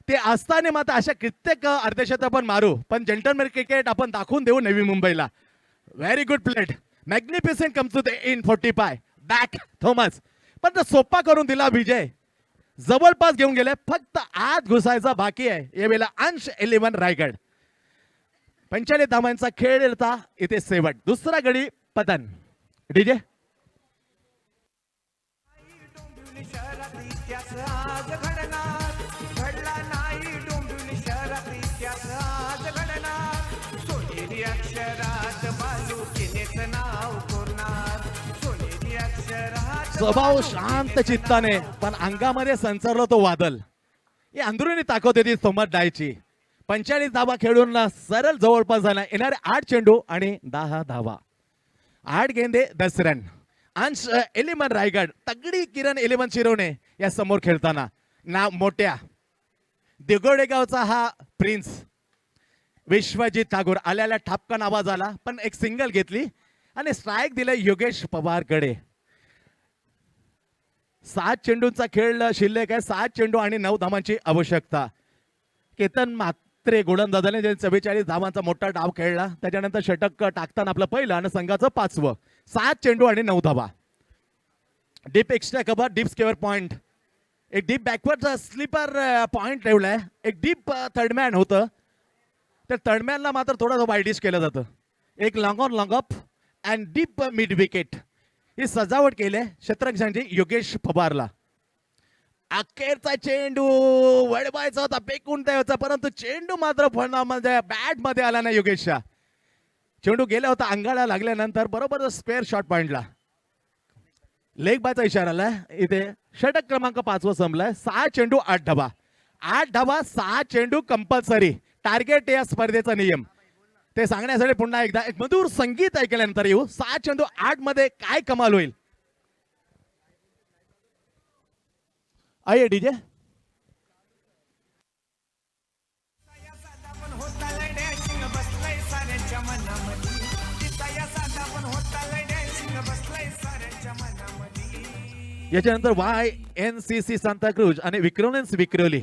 ते असताना मात्र अशा कित्येक अर्धशतक आपण मारू पण जेंटलमॅन क्रिकेट आपण दाखवून देऊ नवी मुंबईला. Very good plate magnificent comes to the in 45 back Thomas पण तो सोपा करून दिला विजय जवळपास घेऊन गेले फक्त आत घुसायचा बाकी आहे यावेळेला अंश 11 रायगड 45 धावांचा खेळ होता इथे शेवट दुसरा गडी पतन डीजे डोंबिवली शहरात इतिहास आज घडणार घडला नाही डोंबिवली शहरात इतिहास आज घडणार सोनेरी अक्षरात बालू केनेच नाव कोरणार सोनेरी अक्षरात स्वभाव शांत चित्ताने पण अंगामध्ये संचारलो तो वादल ही अंदरुनी ताकद होती सोमत डायची 45 धावा खेळून सरळ जवळपास झाला येणारे 8 चेंडू आणि 10 धावा 8 गेंदे 10 रन अंश 11 रायगड तगडी किरण 11 शिरवणे या समोर खेळताना ना मोठ्या दिगोडेगावचा हा प्रिन्स विश्वजित ठाकूर आल्याला ठापकान आवाज आला पण एक सिंगल घेतली आणि स्ट्राईक दिले योगेश पवारकडे 7 चेंडूंचा खेळ शिल्लक आहे 7 चेंडू आणि 9 धावांची आवश्यकता. केतन म्हात्रे गोलंदाजाने 44 धावांचा मोठा डाव खेळला त्याच्यानंतर षटक टाकताना आपलं पहिलं आणि संघाचं 5वं 7 चेंडू आणि 9 धावा. Deep extra cover deep square point एक डीप बॅकवर्ड स्लीपर पॉइंट ठेवलाय एक डीप थर्डमॅन होतं तर थर्डमॅनला मात्र थोडं वाईडिश केलं जातं एक long on long up and deep mid wicket ही सजावट केली शतरंगांची योगेश पवारला. अखेरचा चेंडू वळवायचा होता फेकून द्यायचा परंतु चेंडू मात्र फळामध्ये बॅट मध्ये आला नाही योगेशच्या चेंडू गेला होता अंगाला लागल्यानंतर बरोबर स्पेअर शॉट पॉइंटला लेग बायचा इशारा आला इथे षटक क्रमांक 5 संपलाय 6 चेंडू 8 धावा 8 धावा 6 चेंडू कंपल्सरी टार्गेट या स्पर्धेचा नियम ते सांगण्यासाठी पुन्हा एकदा एक मधुर संगीत ऐकल्यानंतर येऊ 6 चेंडू 8 मध्ये काय कमाल होईल आइए डीजे या साधा पण होता डॅशिंग बसलाय साऱ्यांच्या मनामध्ये तिचा या साधा पण होता डॅशिंग बसलाय साऱ्यांच्या मनामध्ये. याच्यानंतर YNCC सांताक्रूज आणि विक्रोलेन्स विक्रोली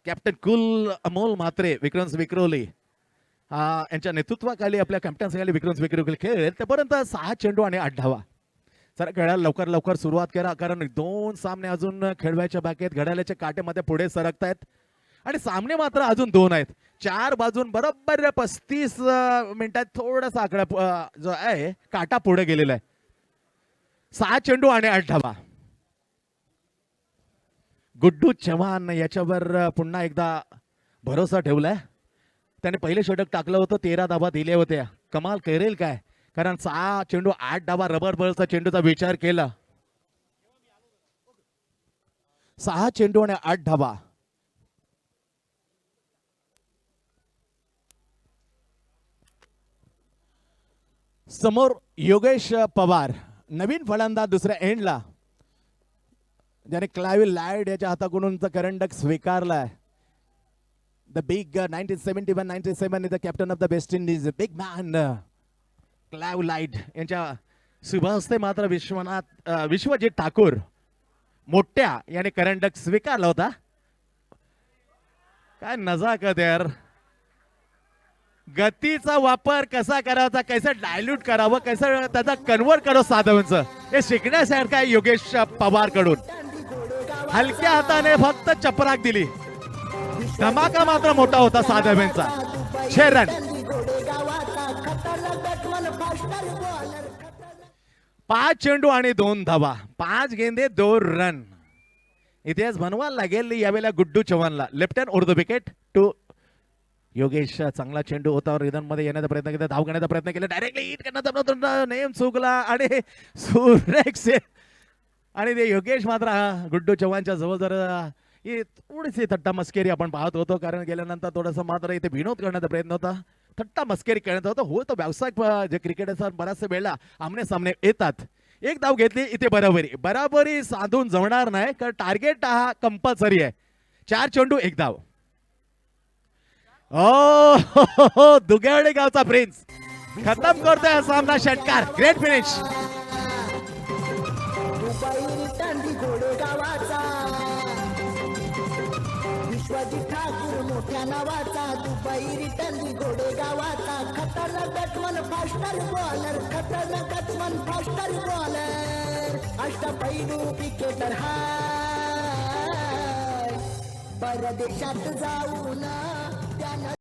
कॅप्टन कुल अमोल म्हात्रे विक्रम्स विक्रोली यांच्या नेतृत्वाखाली आपल्या कॅप्टन्सीखाली विक्रम्स विक्रोली खेळ त्यापर्यंत 6 चेंडू आणि 8 धावा. जरा खेळायला लवकर लवकर सुरुवात करा कारण 2 सामने अजून खेळवायच्या बाकी आहेत घड्याळाच्या काट्यामध्ये पुढे सरकतायत आणि सामने मात्र अजून 2 आहेत 4 बाजून बरोबर 35 मिनिटात थोडासा आकडा जो आहे काटा पुढे गेलेला आहे 6 चेंडू आणि 8 धावा. गुड्डू चव्हाण याच्यावर पुन्हा एकदा भरोसा ठेवलाय त्याने पहिले षटक टाकलं होतं 13 धावा दिल्या होत्या कमाल करेल काय कारण 6 चेंडू 8 धावा रबर बॉलचा चेंडूचा विचार केला 6 चेंडू आणि 8 धावा. समोर योगेश पवार नवीन फलंदाज दुसऱ्या एंडला ज्याने क्लाव्हिल लाईड याच्या हाताकडून करंडक स्वीकारलाय the big 1971-97 is the captain of the West Indies big man Clive Lloyd यांच्या शुभहस्ते मात्र विश्वजित ठाकूर मोठ्या याने करंडक स्वीकारला होता. काय नजाकत यार गतीचा वापर कसा करायचा कसं डायल्यूट करावं कसं त्याचा कन्वर्ट करावं साधवांचं हे शिकण्यासारखं आहे योगेश पवार कडून. हलक्या हाताने फक्त चपराक दिली धमाका मात्र मोठा होता साधवांचा 6 रन 5 चेंडू आणि 2 धावा 5 गेंदे 2 रन. इतिहास बनवायला लागेल यावेळेला गुड्डू चव्हाणला left hand or the wicket to Yogesh चांगला चेंडू होता रिदम मध्ये येण्याचा प्रयत्न केला धाव घेण्याचा प्रयत्न केला डायरेक्टली हिट करण्याचा प्रयत्न नेम चुकला आणि सुरेख आणि ते योगेश मात्र गुड्डू चव्हाणच्या जवळ जर ही थोडीशी थट्टा मस्करी आपण पाहत होतो कारण गेल्यानंतर थोडंसं मात्र इथे विनोद करण्याचा प्रयत्न होता थट्टा मस्करी करण्याचा होता हो तर व्यावसायिक जे क्रिकेटर बऱ्याचशा वेळेला आमने सामने येतात. एक धाव घेतली इथे बराबरी साधून जमणार नाही कारण टार्गेट हा कंपल्सरी आहे 4 चेंडू 1 धाव. ओ दुगेवाडी गावचा प्रिन्स खतम करतोय हा सामना. षटकार, ग्रेट फिनिश. दुबई टांडी घोडेगावाचा विश्वजित ठाकूर मोठ्या नावाचा. दुबई रिटर्न घोडेगावाचा खतरनाक बॅट्समन फास्टर बॉलर. खतरनाक बॅट्समन फास्टर बॉलर. अष्टपैलू क्रिकेटर हाय. परदेशात जाऊन